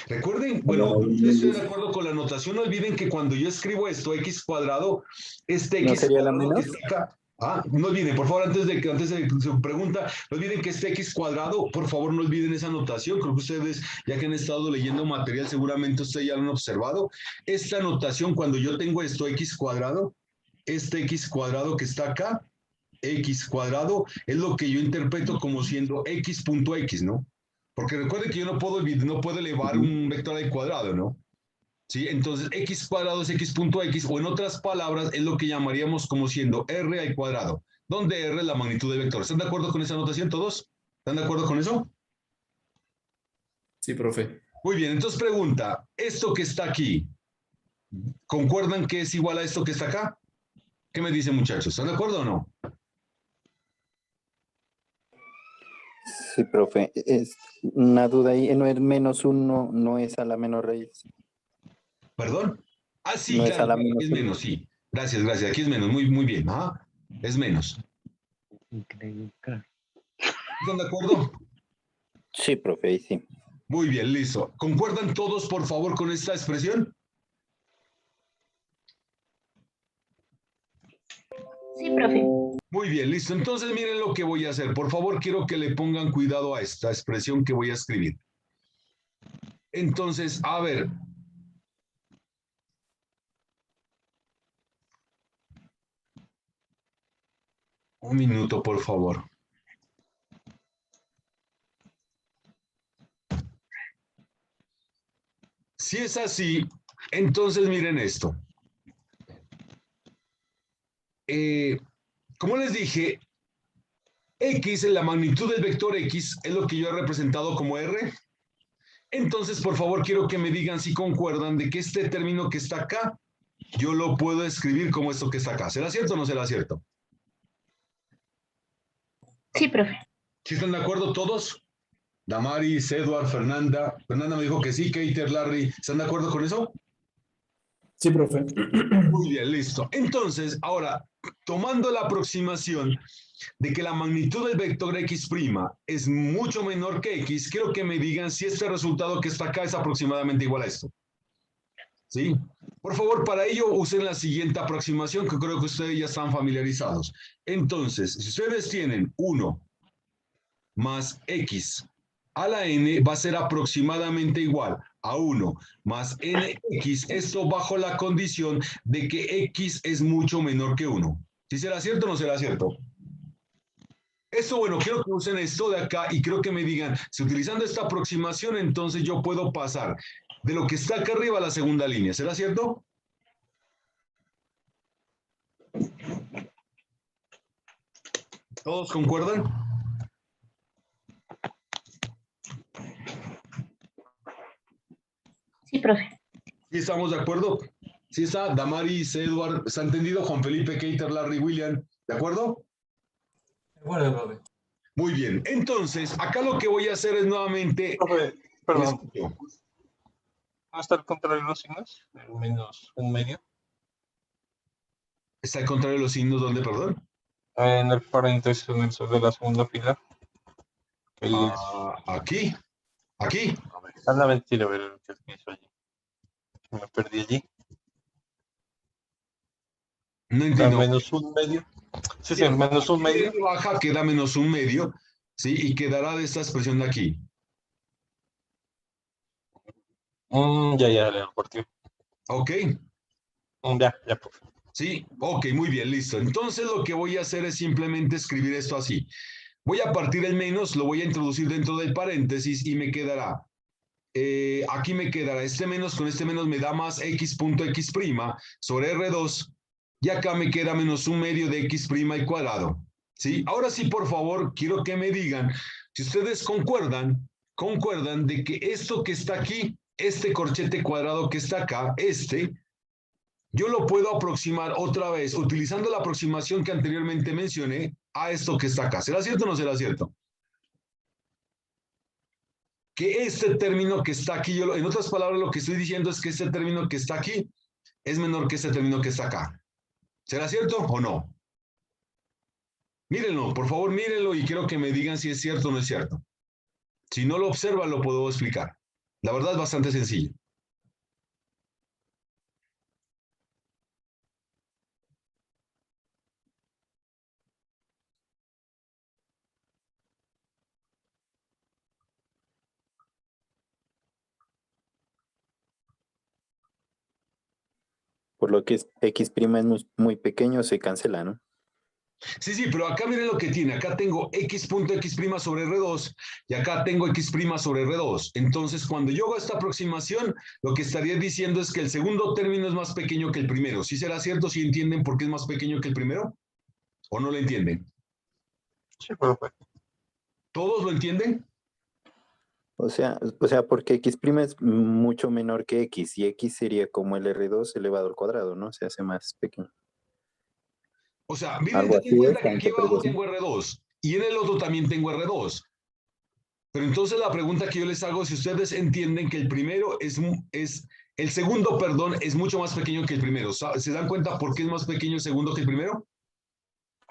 Recuerden, bueno, yo estoy de acuerdo con la anotación. No olviden que cuando yo escribo esto, x cuadrado, este ¿No x sería la cuadrado que menos? está acá. No olviden, por favor, antes de su pregunta, no olviden que este x cuadrado, por favor, no olviden esa anotación. Creo que ustedes, ya que han estado leyendo material, seguramente ustedes ya lo han observado. Esta anotación, cuando yo tengo esto, x cuadrado, este x cuadrado que está acá, x cuadrado, es lo que yo interpreto como siendo x punto x, ¿no? Porque recuerden que yo no puedo elevar un vector al cuadrado, ¿no? ¿Sí? Entonces, x cuadrado es x punto x, o en otras palabras, es lo que llamaríamos como siendo r al cuadrado, donde r es la magnitud del vector. ¿Están de acuerdo con esa notación todos? ¿Están de acuerdo con eso? Sí, profe. Muy bien, entonces pregunta, ¿esto que está aquí, concuerdan que es igual a esto que está acá? ¿Qué me dicen, muchachos? ¿Están de acuerdo o no? Sí, profe. Es una duda ahí. No es menos uno, no es a la menor raíz. ¿Perdón? Sí, No es claro, a la aquí menos es uno. menos, sí. Gracias, gracias. Aquí es menos, muy, muy bien. Es menos. increíble. ¿Están de acuerdo? Sí, profe, ahí sí. Muy bien, listo. ¿Concuerdan todos, por favor, con esta expresión? Sí, profe. Muy bien, listo. Entonces miren lo que voy a hacer. Por favor, quiero que le pongan cuidado a esta expresión que voy a escribir. Entonces, a ver. Un minuto, por favor. Si es así, entonces miren esto. Como les dije, X, la magnitud del vector X, es lo que yo he representado como R. Entonces, por favor, quiero que me digan si concuerdan de que este término que está acá, yo lo puedo escribir como esto que está acá. ¿Será cierto o no será cierto? Sí, profe. ¿Sí están de acuerdo todos? Damaris, Edward, Fernanda. Fernanda me dijo que sí, Keiter, Larry. ¿Están de acuerdo con eso? Sí, profe. Muy bien, listo. Entonces, ahora, tomando la aproximación de que la magnitud del vector X' es mucho menor que X, quiero que me digan si este resultado que está acá es aproximadamente igual a esto. ¿Sí? Por favor, para ello usen la siguiente aproximación que creo que ustedes ya están familiarizados. Entonces, si ustedes tienen 1 más X a la N, va a ser aproximadamente igual a 1 más NX, esto bajo la condición de que X es mucho menor que 1. ¿Sí será cierto o no será cierto? Esto, bueno, quiero que usen esto de acá y creo que me digan, si utilizando esta aproximación, entonces yo puedo pasar de lo que está acá arriba a la segunda línea. ¿Será cierto? ¿Todos concuerdan? Sí, profe. ¿Sí estamos de acuerdo? ¿Sí está? Damaris, Edward, ¿está entendido? Juan Felipe, Keiter, Larry, William, ¿de acuerdo? De acuerdo, profe. Muy bien. Entonces, acá lo que voy a hacer es nuevamente... Profe, perdón, escucho. ¿no está al contrario de los signos? El menos un medio. ¿Está al contrario de los signos donde, perdón? En el paréntesis, en el sur de la segunda fila. Aquí. Aquí. Es la mentira, pero ¿qué hizo allí? Me perdí allí. No Da entiendo. menos un medio. Sí, sí, menos un medio. Baja queda menos un medio, ¿sí? Y quedará de esta expresión de aquí. Ya, le partió. ¿Ok? Ya, profe. Sí, ok, muy bien, listo. Entonces lo que voy a hacer es simplemente escribir esto así. Voy a partir el menos, lo voy a introducir dentro del paréntesis y me quedará, aquí me quedará este menos, con este menos me da más x.x' sobre R2 y acá me queda menos un medio de x' al cuadrado. ¿Sí? Ahora sí, por favor, quiero que me digan si ustedes concuerdan de que esto que está aquí, este corchete cuadrado que está acá, yo lo puedo aproximar otra vez utilizando la aproximación que anteriormente mencioné a esto que está acá. ¿Será cierto o no será cierto? Que este término que está aquí, en otras palabras, lo que estoy diciendo es que este término que está aquí es menor que este término que está acá. ¿Será cierto o no? Mírenlo, por favor, mírenlo y quiero que me digan si es cierto o no es cierto. Si no lo observan, lo puedo explicar. La verdad es bastante sencillo. Por lo que X' es muy pequeño, se cancela, ¿no? Sí, pero acá miren lo que tiene. Acá tengo x.x' sobre R2 y acá tengo x' sobre R2. Entonces, cuando yo hago esta aproximación, lo que estaría diciendo es que el segundo término es más pequeño que el primero. ¿Sí será cierto? ¿Sí entienden por qué es más pequeño que el primero? ¿O no lo entienden? Sí, profe. ¿Todos lo entienden? O sea, porque X' es mucho menor que X y X sería como el R2 elevado al cuadrado, ¿no? Se hace más pequeño. O sea, miren, Algo ten en así cuenta es, que la aquí abajo interpretación. tengo R2 y en el otro también tengo R2. Pero entonces la pregunta que yo les hago es si ustedes entienden que el primero el segundo, perdón, es mucho más pequeño que el primero. ¿Se dan cuenta por qué es más pequeño el segundo que el primero?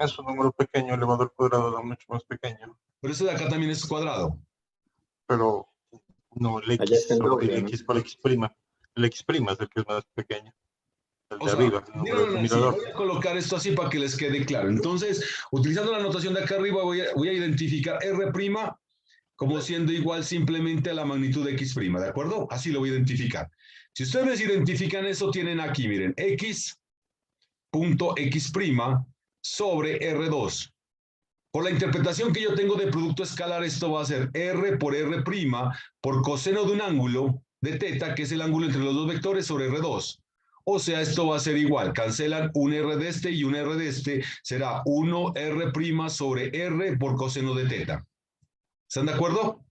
Es un número pequeño elevado al cuadrado da mucho más pequeño. Pero ese de acá también es cuadrado. Pero no, el Allá X está en sobre doble, el ¿no? X por X prima. El X prima es el que es más pequeño. El O de sea, arriba, el número de tu miren así, mirador. voy a colocar esto así para que les quede claro. Entonces, utilizando la notación de acá arriba, voy a identificar R' como siendo igual simplemente a la magnitud de X', ¿de acuerdo? Así lo voy a identificar. Si ustedes identifican eso, tienen aquí, miren, X punto X' sobre R2. Por la interpretación que yo tengo de producto escalar, esto va a ser R por R' por coseno de un ángulo de teta, que es el ángulo entre los dos vectores, sobre R2. O sea, esto va a ser igual. Cancelan un R de este y un R de este. Será 1R' sobre R por coseno de teta. ¿Están de acuerdo?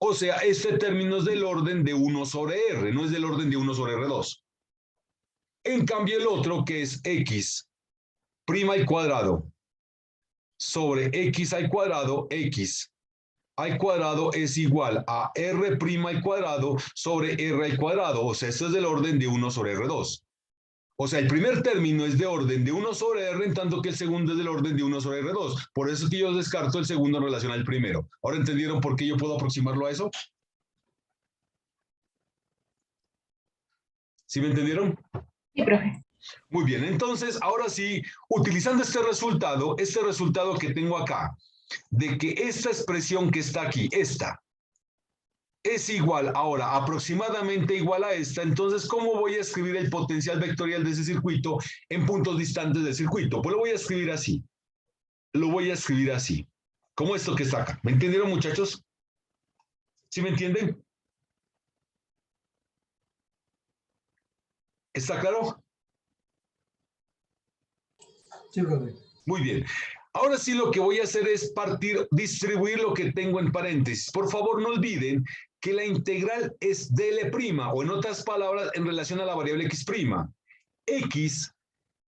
O sea, este término es del orden de 1 sobre R, no es del orden de 1 sobre R2. En cambio, el otro, que es X' al cuadrado sobre X al cuadrado, X al cuadrado es igual a R' al cuadrado sobre R al cuadrado. O sea, esto es del orden de 1 sobre R2. O sea, el primer término es de orden de 1 sobre R, en tanto que el segundo es del orden de 1 sobre R2. Por eso es que yo descarto el segundo en relación al primero. ¿Ahora entendieron por qué yo puedo aproximarlo a eso? ¿Sí me entendieron? Sí, profe. Muy bien, entonces, ahora sí, utilizando este resultado que tengo acá, de que esta expresión que está aquí, esta, es igual ahora, aproximadamente igual a esta, entonces, ¿cómo voy a escribir el potencial vectorial de ese circuito en puntos distantes del circuito? Pues lo voy a escribir así. Lo voy a escribir así, como esto que está acá. ¿Me entendieron, muchachos? ¿Sí me entienden? ¿Está claro? Sí, profe. Muy bien. Ahora sí lo que voy a hacer es distribuir lo que tengo en paréntesis. Por favor, no olviden que la integral es dl', o en otras palabras, en relación a la variable x'. X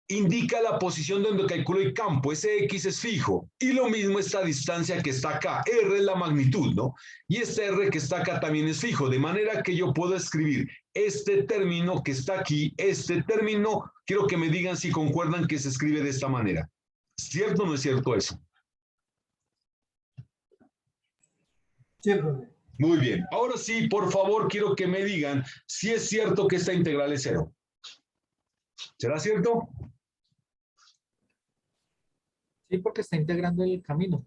indica la posición donde calculo el campo, ese X es fijo, y lo mismo esta distancia que está acá, R es la magnitud, ¿no? Y este R que está acá también es fijo, de manera que yo puedo escribir este término que está aquí, este término, quiero que me digan si concuerdan que se escribe de esta manera. ¿Cierto o no es cierto eso? Sí, profe. Muy bien, ahora sí, por favor, quiero que me digan si es cierto que esta integral es cero. ¿Será cierto? Sí, porque está integrando el camino.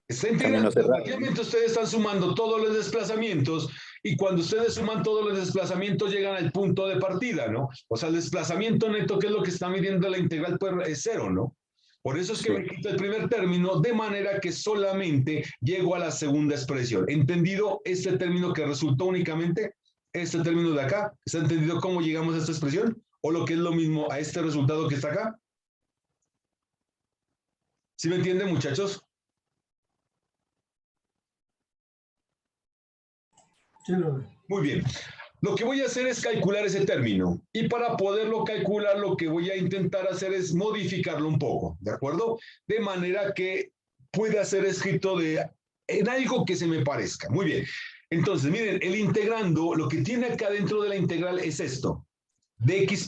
Está Camino integrando, cerrado, prácticamente ustedes están sumando todos los desplazamientos y cuando ustedes suman todos los desplazamientos llegan al punto de partida, ¿no? O sea, el desplazamiento neto, que es lo que está midiendo la integral, pues es cero, ¿no? Por eso es que Sí. me quito el primer término, de manera que solamente llego a la segunda expresión. ¿Entendido este término que resultó únicamente? Este término de acá. ¿Está entendido cómo llegamos a esta expresión? ¿O lo que es lo mismo a este resultado que está acá? ¿Sí me entienden, muchachos? Sí, profe. Muy bien. Lo que voy a hacer es calcular ese término. Y para poderlo calcular, lo que voy a intentar hacer es modificarlo un poco, ¿de acuerdo? De manera que pueda ser escrito en algo que se me parezca. Muy bien. Entonces, miren, el integrando, lo que tiene acá dentro de la integral es esto. De x'.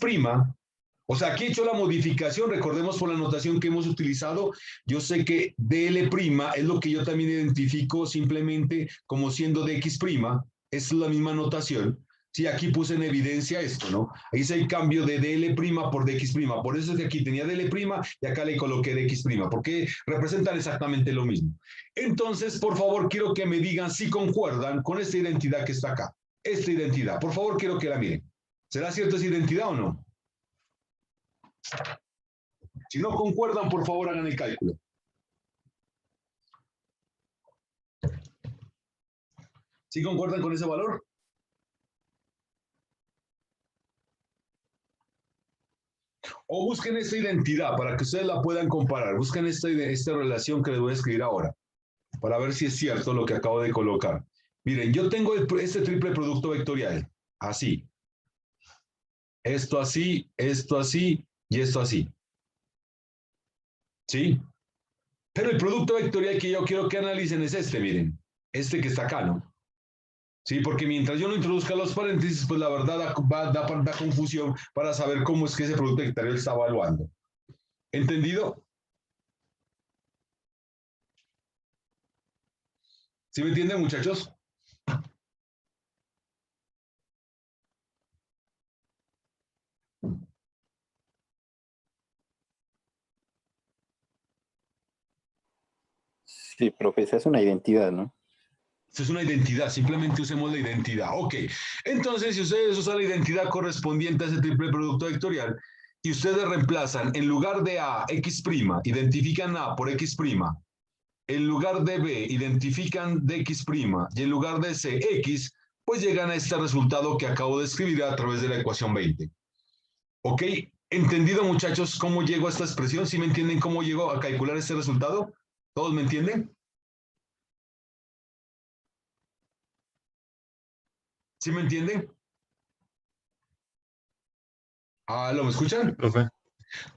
O sea, aquí he hecho la modificación, recordemos por la notación que hemos utilizado, yo sé que dl' es lo que yo también identifico simplemente como siendo de x', es la misma notación. Sí, aquí puse en evidencia esto, ¿no? Ahí hice el cambio de dl' por dx', por eso es que aquí tenía dl' y acá le coloqué dx', porque representan exactamente lo mismo. Entonces, por favor, quiero que me digan si concuerdan con esta identidad que está acá. Esta identidad, por favor, quiero que la miren. ¿Será cierta esa identidad o no? Si no concuerdan, por favor, hagan el cálculo. ¿Sí concuerdan con ese valor? O busquen esta identidad para que ustedes la puedan comparar. Busquen esta relación que les voy a escribir ahora, para ver si es cierto lo que acabo de colocar. Miren, yo tengo este triple producto vectorial, así. Esto así y esto así. ¿Sí? Pero el producto vectorial que yo quiero que analicen es este, miren. Este que está acá, ¿no? Sí, porque mientras yo no introduzca los paréntesis, pues la verdad da confusión para saber cómo es que ese producto vectorial está evaluando. ¿Entendido? ¿Sí me entienden, muchachos? Sí, profe, esa es una identidad, ¿no? Esto es una identidad, simplemente usemos la identidad. Ok, entonces si ustedes usan la identidad correspondiente a ese triple producto vectorial y ustedes reemplazan en lugar de A, X', identifican A por X', en lugar de B, identifican de X', y en lugar de C, X, pues llegan a este resultado que acabo de escribir a través de la ecuación 20. ¿Ok? ¿Entendido, muchachos, cómo llego a esta expresión? ¿Sí me entienden cómo llego a calcular este resultado? ¿Todos me entienden? ¿Sí me entienden? ¿Lo me escuchan? Profe.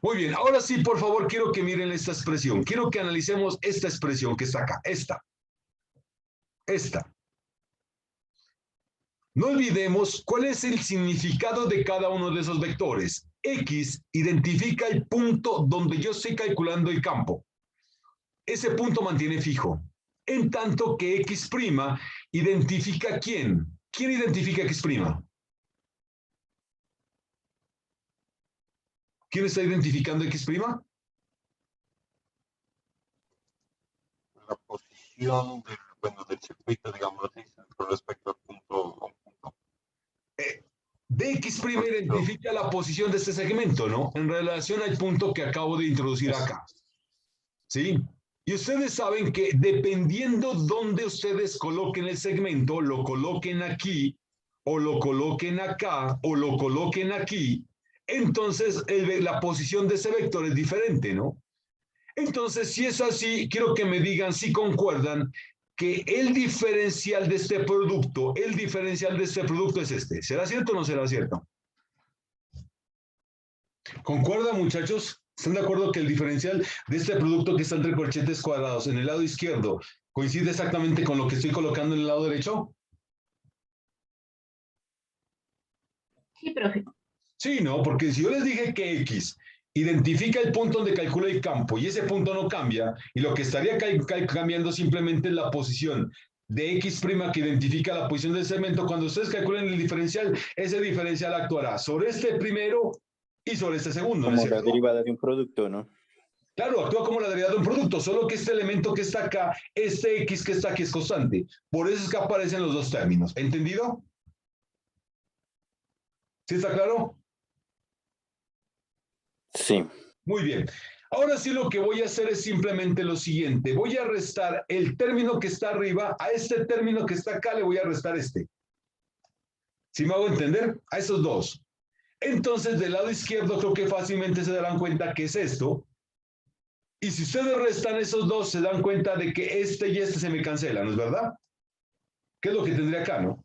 Muy bien, ahora sí, por favor, quiero que miren esta expresión. Quiero que analicemos esta expresión que está acá, esta. No olvidemos cuál es el significado de cada uno de esos vectores. X identifica el punto donde yo estoy calculando el campo. Ese punto mantiene fijo. En tanto que X' identifica ¿quién? ¿Quién identifica X'? ¿Quién está identificando X'? La posición del circuito, digamos así, con respecto al punto, a un punto. Dx' identifica la posición de este segmento, ¿no? En relación al punto que acabo de introducir acá. ¿Sí? Y ustedes saben que dependiendo dónde ustedes coloquen el segmento, lo coloquen aquí, o lo coloquen acá, o lo coloquen aquí, entonces la posición de ese vector es diferente, ¿no? Entonces, si es así, quiero que me digan si concuerdan que el diferencial de este producto es este. ¿Será cierto o no será cierto? ¿Concuerdan, muchachos? ¿Están de acuerdo que el diferencial de este producto que está entre corchetes cuadrados en el lado izquierdo coincide exactamente con lo que estoy colocando en el lado derecho? Sí, profe. Sí, no, porque si yo les dije que X identifica el punto donde calcula el campo y ese punto no cambia, y lo que estaría cambiando simplemente es la posición de X' que identifica la posición del segmento, cuando ustedes calculen el diferencial, ese diferencial actuará sobre este primero y sobre este segundo. Como ¿no es la cierto? derivada de un producto, ¿no? Claro, actúa como la derivada de un producto, solo que este elemento que está acá, este X que está aquí es constante. Por eso es que aparecen los dos términos. ¿Entendido? ¿Sí está claro? Sí. Muy bien. Ahora sí lo que voy a hacer es simplemente lo siguiente. Voy a restar el término que está arriba, a este término que está acá le voy a restar este. ¿Sí me hago entender? A esos dos. Entonces, del lado izquierdo creo que fácilmente se darán cuenta que es esto. Y si ustedes restan esos dos, se dan cuenta de que este y este se me cancelan, ¿no es verdad? ¿Qué es lo que tendría acá, no?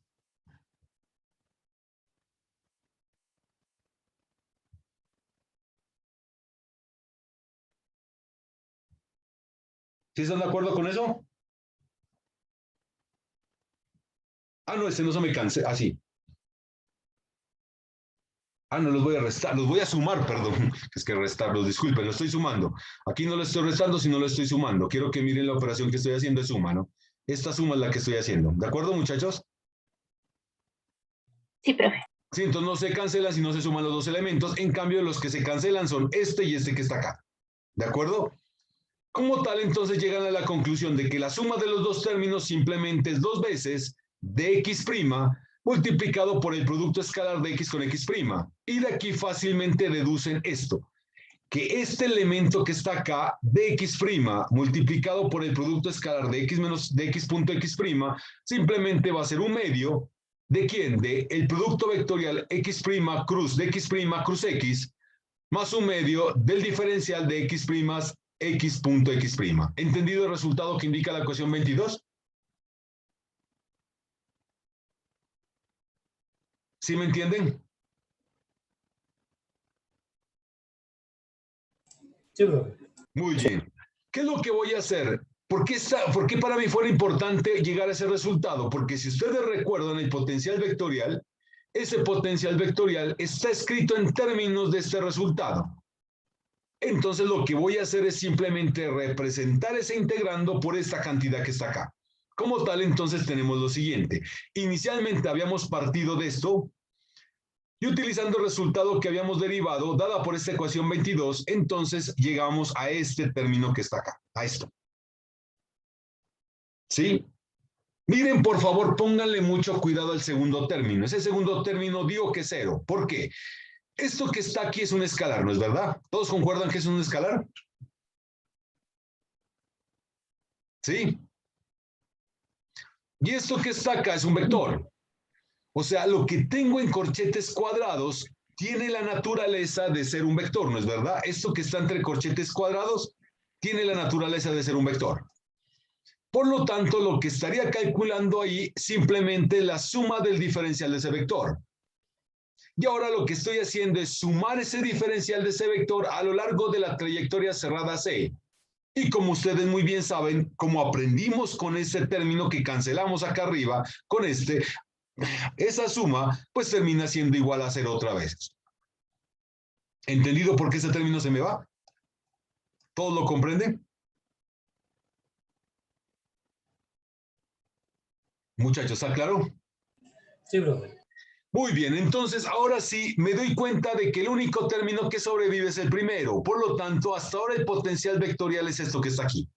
¿Sí están de acuerdo con eso? No, este no se me cancela. Así. No los voy a restar, los voy a sumar, perdón. Es que restarlos, disculpen, lo estoy sumando. Aquí no lo estoy restando, sino lo estoy sumando. Quiero que miren la operación que estoy haciendo de suma, ¿no? Esta suma es la que estoy haciendo. ¿De acuerdo, muchachos? Sí, profe. Sí, entonces no se cancelan si no se suman los dos elementos. En cambio, los que se cancelan son este y este que está acá. ¿De acuerdo? Como tal, entonces llegan a la conclusión de que la suma de los dos términos simplemente es 2 veces de X' multiplicado por el producto escalar de X con X'. Y de aquí fácilmente deducen esto, que este elemento que está acá, de X' multiplicado por el producto escalar de X menos de X punto X', simplemente va a ser un medio ¿de quién? De el producto vectorial X' cruz de X' cruz X, más un medio del diferencial de X' X punto X'. ¿Entendido el resultado que indica la ecuación 22? ¿Sí me entienden? Sí, profe. Muy bien. ¿Qué es lo que voy a hacer? ¿Por qué para mí fuera importante llegar a ese resultado? Porque si ustedes recuerdan el potencial vectorial, ese potencial vectorial está escrito en términos de este resultado. entonces lo que voy a hacer es simplemente representar ese integrando por esta cantidad que está acá. Como tal, entonces tenemos lo siguiente. Inicialmente habíamos partido de esto y utilizando el resultado que habíamos derivado, dada por esta ecuación 22, entonces llegamos a este término que está acá, a esto. ¿Sí? Miren, por favor, pónganle mucho cuidado al segundo término. Ese segundo término digo que es 0. ¿Por qué? Esto que está aquí es un escalar, ¿no es verdad? ¿Todos concuerdan que es un escalar? ¿Sí? Y esto que está acá es un vector. O sea, lo que tengo en corchetes cuadrados tiene la naturaleza de ser un vector, ¿no es verdad? Esto que está entre corchetes cuadrados tiene la naturaleza de ser un vector. Por lo tanto, lo que estaría calculando ahí simplemente la suma del diferencial de ese vector. Y ahora lo que estoy haciendo es sumar ese diferencial de ese vector a lo largo de la trayectoria cerrada C. Y como ustedes muy bien saben, como aprendimos con ese término que cancelamos acá arriba, con esa suma, pues termina siendo igual a 0 otra vez. ¿Entendido por qué ese término se me va? ¿Todos lo comprenden? Muchachos, ¿está claro? Sí, profe. Muy bien, entonces ahora sí me doy cuenta de que el único término que sobrevive es el primero. Por lo tanto, hasta ahora el potencial vectorial es esto que está aquí.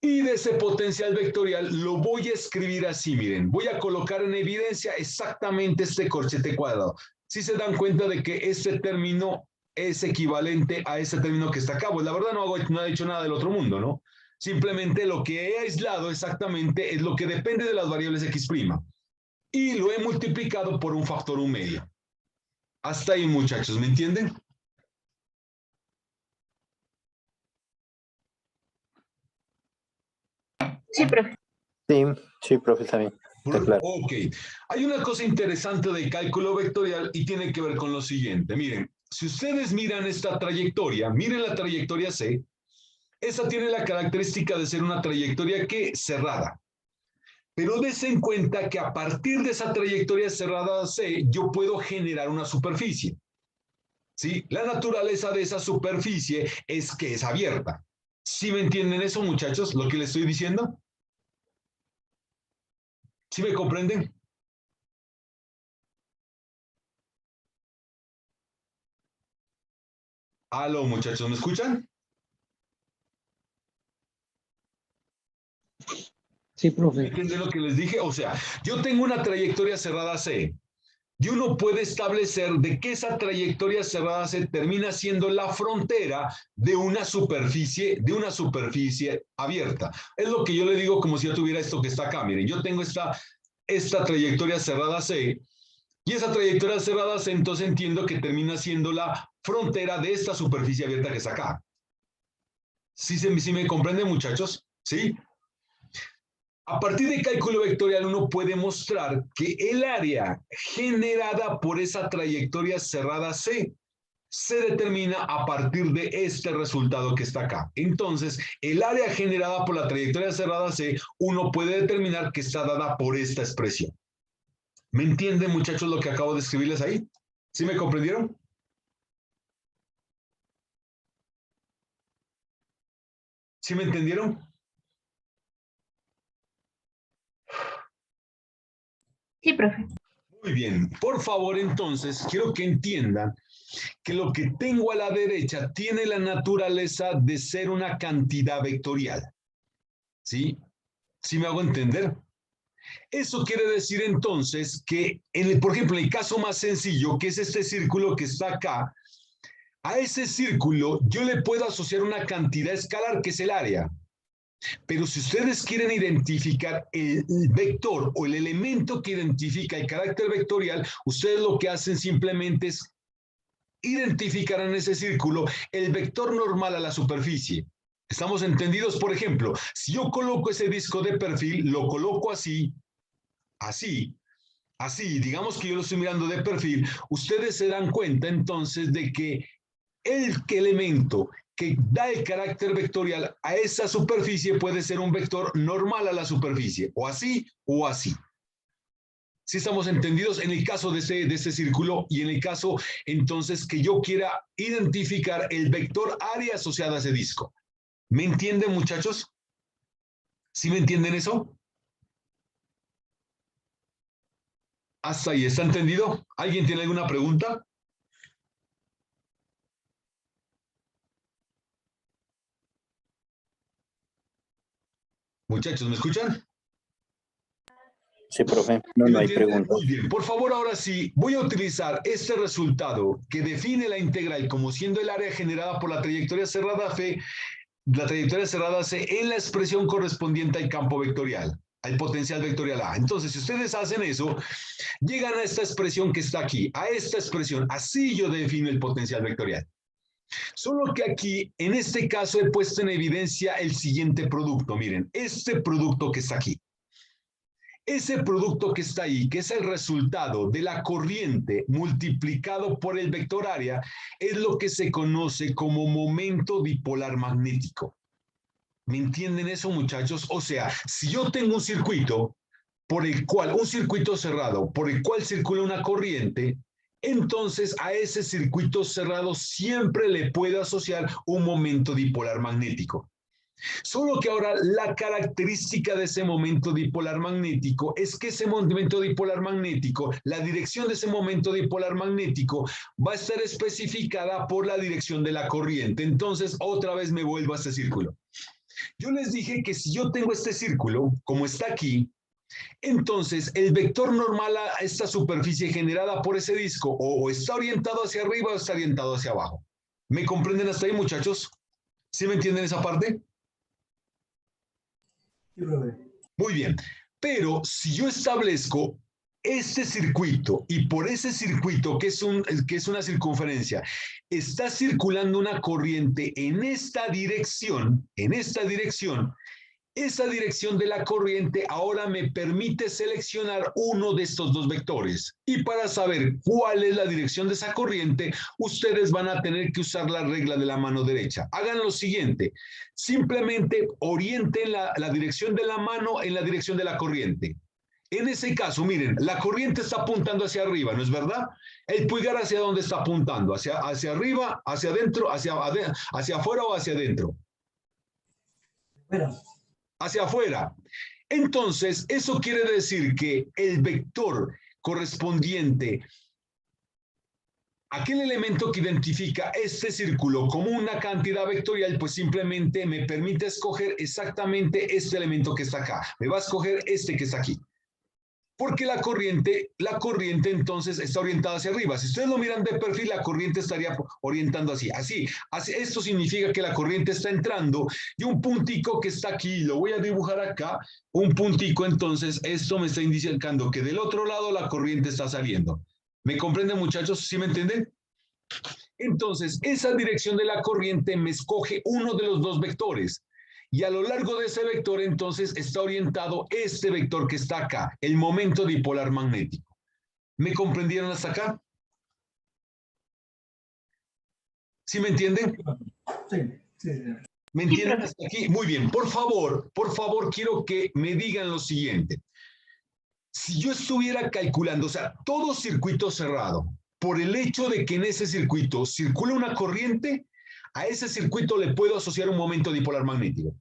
Y de ese potencial vectorial lo voy a escribir así, miren. Voy a colocar en evidencia exactamente este corchete cuadrado. Si se dan cuenta de que este término es equivalente a ese término que está acá. Pues la verdad no he dicho nada del otro mundo, ¿no? Simplemente lo que he aislado exactamente es lo que depende de las variables x'. Y lo he multiplicado por un factor 1/2. Hasta ahí, muchachos, ¿me entienden? Sí, profe. Sí, profe, está bien. Está claro. Ok. Hay una cosa interesante del cálculo vectorial y tiene que ver con lo siguiente. Miren, si ustedes miran esta trayectoria, miren la trayectoria C, esa tiene la característica de ser una trayectoria que cerrada. Pero des en cuenta que a partir de esa trayectoria cerrada C, yo puedo generar una superficie. ¿Sí? La naturaleza de esa superficie es que es abierta. ¿Sí me entienden eso, muchachos, lo que les estoy diciendo? ¿Sí me comprenden? Aló, muchachos, ¿me escuchan? Sí, profe. ¿Entienden lo que les dije? O sea, yo tengo una trayectoria cerrada C y uno puede establecer de que esa trayectoria cerrada C termina siendo la frontera de una superficie abierta. Es lo que yo le digo como si yo tuviera esto que está acá. Miren, yo tengo esta trayectoria cerrada C y esa trayectoria cerrada C entonces entiendo que termina siendo la frontera de esta superficie abierta que está acá. ¿Sí me comprenden, muchachos? ¿Sí? A partir de cálculo vectorial uno puede mostrar que el área generada por esa trayectoria cerrada C se determina a partir de este resultado que está acá. Entonces, el área generada por la trayectoria cerrada C, uno puede determinar que está dada por esta expresión. ¿Me entienden, muchachos, lo que acabo de escribirles ahí? ¿Sí me comprendieron? ¿Sí me entendieron? Sí, profe. Muy bien. Por favor, entonces, quiero que entiendan que lo que tengo a la derecha tiene la naturaleza de ser una cantidad vectorial. ¿Sí? ¿Sí me hago entender? Eso quiere decir entonces que, por ejemplo, en el caso más sencillo, que es este círculo que está acá, a ese círculo yo le puedo asociar una cantidad escalar que es el área. Pero si ustedes quieren identificar el vector o el elemento que identifica el carácter vectorial, ustedes lo que hacen simplemente es identificar en ese círculo el vector normal a la superficie. ¿Estamos entendidos? Por ejemplo, si yo coloco ese disco de perfil, lo coloco así, digamos que yo lo estoy mirando de perfil, ustedes se dan cuenta entonces de que el elemento que da el carácter vectorial a esa superficie puede ser un vector normal a la superficie, o así o así. ¿Sí estamos entendidos en el caso de este círculo y en el caso entonces que yo quiera identificar el vector área asociada a ese disco? ¿Me entienden, muchachos? ¿Sí me entienden eso? ¿Hasta ahí está entendido? ¿Alguien tiene alguna pregunta? Muchachos, ¿me escuchan? Sí, profe. No hay preguntas. Muy bien, por favor, ahora sí, voy a utilizar este resultado que define la integral como siendo el área generada por la trayectoria cerrada C en la expresión correspondiente al campo vectorial, al potencial vectorial A. Entonces, si ustedes hacen eso, llegan a esta expresión que está aquí, a esta expresión. Así yo defino el potencial vectorial. Solo que aquí, en este caso, he puesto en evidencia el siguiente producto. Miren, este producto que está aquí. Ese producto que está ahí, que es el resultado de la corriente multiplicado por el vector área, es lo que se conoce como momento dipolar magnético. ¿Me entienden eso, muchachos? O sea, si yo tengo un circuito por el cual, un circuito cerrado, por el cual circula una corriente, entonces a ese circuito cerrado siempre le puedo asociar un momento dipolar magnético. Solo que ahora la característica de ese momento dipolar magnético es que ese momento dipolar magnético, la dirección de ese momento dipolar magnético va a estar especificada por la dirección de la corriente. Entonces, otra vez me vuelvo a este círculo. Yo les dije que si yo tengo este círculo, como está aquí, entonces el vector normal a esta superficie generada por ese disco o está orientado hacia arriba o está orientado hacia abajo. ¿Me comprenden hasta ahí, muchachos? ¿Sí me entienden esa parte? Muy bien, pero si yo establezco este circuito y por ese circuito, que es una circunferencia, está circulando una corriente en esta dirección, esa dirección de la corriente ahora me permite seleccionar uno de estos dos vectores. Y para saber cuál es la dirección de esa corriente, ustedes van a tener que usar la regla de la mano derecha. Hagan lo siguiente, simplemente orienten la dirección de la mano en la dirección de la corriente. En ese caso, miren, la corriente está apuntando hacia arriba, ¿no es verdad? El pulgar ¿hacia dónde está apuntando? ¿Hacia arriba, hacia adentro, hacia afuera o hacia adentro? Hacia afuera. Entonces, eso quiere decir que el vector correspondiente a aquel elemento que identifica este círculo como una cantidad vectorial, pues simplemente me permite escoger exactamente este elemento que está acá. Me va a escoger este que está aquí. Porque la corriente entonces está orientada hacia arriba. Si ustedes lo miran de perfil, la corriente estaría orientando así. Esto significa que la corriente está entrando y un puntico que está aquí, lo voy a dibujar acá, un puntico, entonces esto me está indicando que del otro lado la corriente está saliendo. ¿Me comprenden, muchachos? ¿Sí me entienden? Entonces, esa dirección de la corriente me escoge uno de los dos vectores. Y a lo largo de ese vector, entonces, está orientado este vector que está acá, el momento dipolar magnético. ¿Me comprendieron hasta acá? ¿Sí me entienden? Sí. ¿Me entienden hasta aquí? Muy bien. Por favor, quiero que me digan lo siguiente. Si yo estuviera calculando, o sea, todo circuito cerrado, por el hecho de que en ese circuito circula una corriente, a ese circuito le puedo asociar un momento dipolar magnético.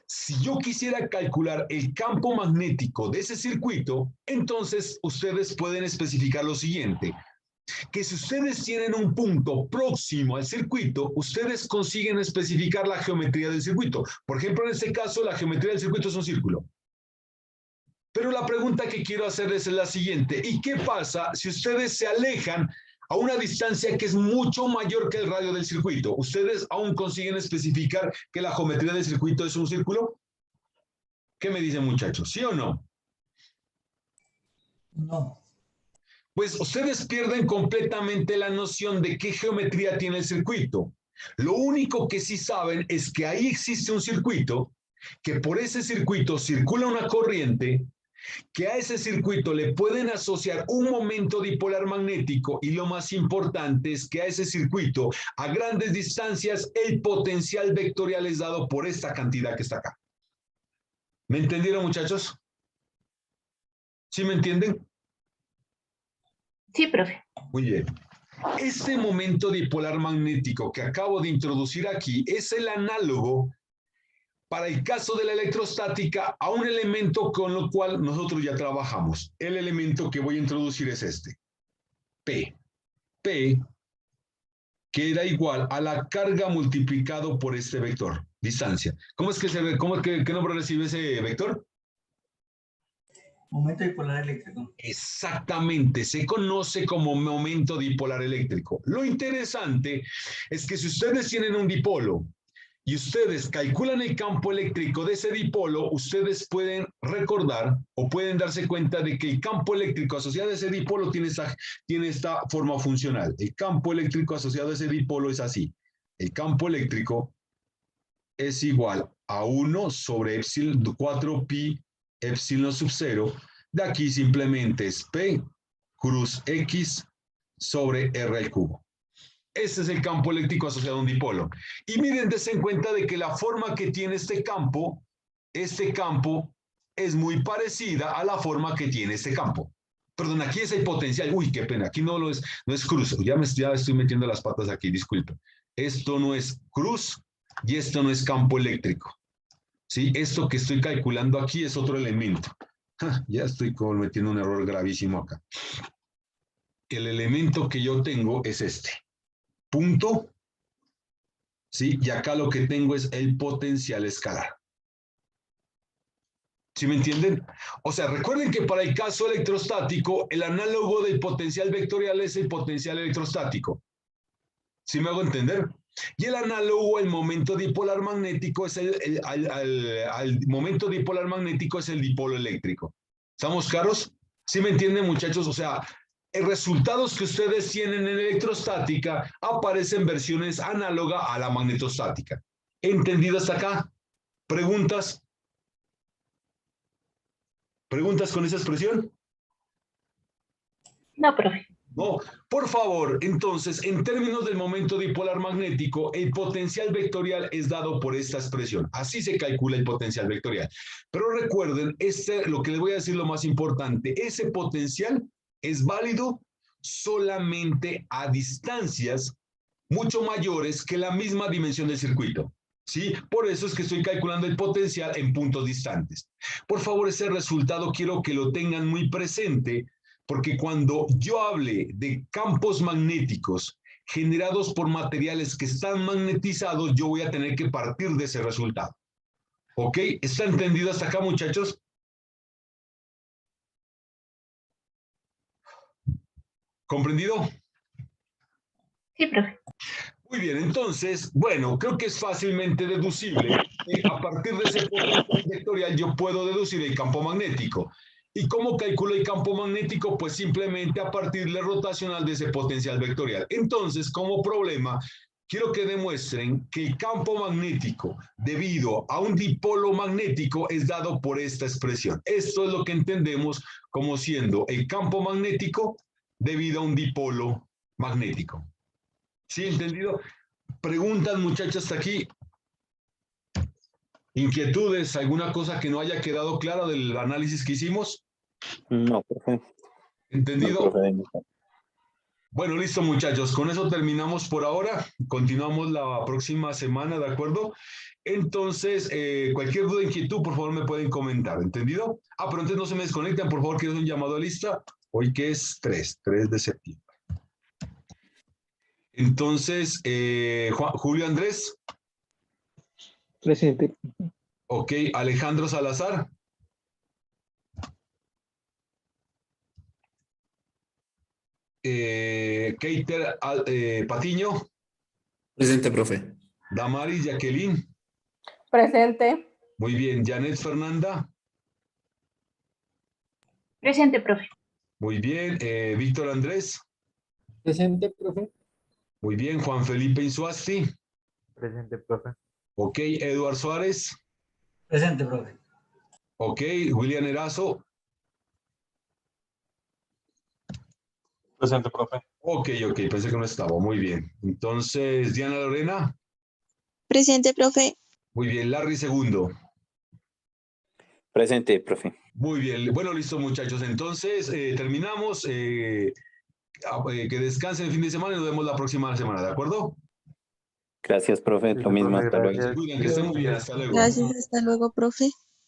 Si yo quisiera calcular el campo magnético de ese circuito, entonces ustedes pueden especificar lo siguiente, que si ustedes tienen un punto próximo al circuito, ustedes consiguen especificar la geometría del circuito. Por ejemplo, en este caso, la geometría del circuito es un círculo. Pero la pregunta que quiero hacerles es la siguiente, ¿y qué pasa si ustedes se alejan a una distancia que es mucho mayor que el radio del circuito? ¿Ustedes aún consiguen especificar que la geometría del circuito es un círculo? ¿Qué me dicen, muchachos? ¿Sí o no? No. Pues ustedes pierden completamente la noción de qué geometría tiene el circuito. Lo único que sí saben es que ahí existe un circuito, que por ese circuito circula una corriente, que a ese circuito le pueden asociar un momento dipolar magnético y lo más importante es que a ese circuito, a grandes distancias, el potencial vectorial es dado por esta cantidad que está acá. ¿Me entendieron, muchachos? ¿Sí me entienden? Sí, profe. Muy bien. Este momento dipolar magnético que acabo de introducir aquí es el análogo para el caso de la electrostática a un elemento con lo cual nosotros ya trabajamos. El elemento que voy a introducir es este, P. P que era igual a la carga multiplicado por este vector, distancia. ¿Cómo es que qué nombre recibe ese vector? Momento dipolar eléctrico. Exactamente, se conoce como momento dipolar eléctrico. Lo interesante es que si ustedes tienen un dipolo y ustedes calculan el campo eléctrico de ese dipolo, ustedes pueden recordar o pueden darse cuenta de que el campo eléctrico asociado a ese dipolo tiene esta forma funcional. El campo eléctrico asociado a ese dipolo es así. El campo eléctrico es igual a 1 sobre epsilon 4pi epsilon sub 0. De aquí simplemente es P cruz X sobre R al cubo. Ese es el campo eléctrico asociado a un dipolo. Y miren, dense en cuenta de que la forma que tiene este campo es muy parecida a la forma que tiene este campo. Perdón, aquí es el potencial. Uy, qué pena, aquí no es cruz. Ya estoy metiendo las patas aquí, disculpen. Esto no es cruz y esto no es campo eléctrico. ¿Sí? Esto que estoy calculando aquí es otro elemento. Ya estoy cometiendo un error gravísimo acá. El elemento que yo tengo es este. Punto, ¿sí? Y acá lo que tengo es el potencial escalar. ¿Sí me entienden? O sea, recuerden que para el caso electrostático, el análogo del potencial vectorial es el potencial electrostático. ¿Sí me hago entender? Y el análogo, el momento dipolar magnético, es al momento dipolar magnético es el dipolo eléctrico. ¿Estamos claros? ¿Sí me entienden, muchachos? O sea, resultados que ustedes tienen en electrostática aparecen versiones análogas a la magnetostática. ¿Entendido hasta acá? ¿Preguntas? ¿Preguntas con esa expresión? No, profe. No, por favor, entonces, en términos del momento dipolar magnético, el potencial vectorial es dado por esta expresión. Así se calcula el potencial vectorial. Pero recuerden, lo que les voy a decir lo más importante, ese potencial es válido solamente a distancias mucho mayores que la misma dimensión del circuito. ¿Sí? Por eso es que estoy calculando el potencial en puntos distantes. Por favor, ese resultado quiero que lo tengan muy presente, porque cuando yo hable de campos magnéticos generados por materiales que están magnetizados, yo voy a tener que partir de ese resultado. ¿Ok? ¿Está entendido hasta acá, muchachos? ¿Comprendido? Sí, profe. Muy bien, entonces, bueno, creo que es fácilmente deducible. A partir de ese potencial vectorial yo puedo deducir el campo magnético. ¿Y cómo calculo el campo magnético? Pues simplemente a partir del rotacional de ese potencial vectorial. Entonces, como problema, quiero que demuestren que el campo magnético debido a un dipolo magnético es dado por esta expresión. Esto es lo que entendemos como siendo el campo magnético debido a un dipolo magnético. ¿Sí, entendido? ¿Preguntas, muchachos, hasta aquí? ¿Inquietudes? ¿Alguna cosa que no haya quedado clara del análisis que hicimos? No, profe. ¿Entendido? No, profe. Bueno, listo, muchachos. Con eso terminamos por ahora. Continuamos la próxima semana, ¿de acuerdo? Entonces, cualquier duda, inquietud, por favor, me pueden comentar. ¿Entendido? Ah, pero antes no se me desconecten, por favor, que es un llamado a lista. Hoy que es 3 de septiembre. Entonces, Julio Andrés. Presente. Ok, Alejandro Salazar. Keiter Patiño. Presente, profe. Damaris Jacqueline. Presente. Muy bien. Janet Fernanda. Presente, profe. Muy bien. Víctor Andrés. Presente, profe. Muy bien. Juan Felipe Insuasti. Presente, profe. Ok. Eduard Suárez. Presente, profe. Ok. William Erazo. Presente, profe. Ok, pensé que no estaba. Muy bien. Entonces, Diana Lorena. Presente, profe. Muy bien. Larry Segundo. Presente, profe. Muy bien. Bueno, listo, muchachos. Entonces, terminamos. Que descansen el fin de semana y nos vemos la próxima semana, ¿de acuerdo? Gracias, profe. Sí, Lo mismo, profe, hasta luego. Se gracias. cuidan, que estén muy bien. Hasta luego. Gracias, hasta luego, profe.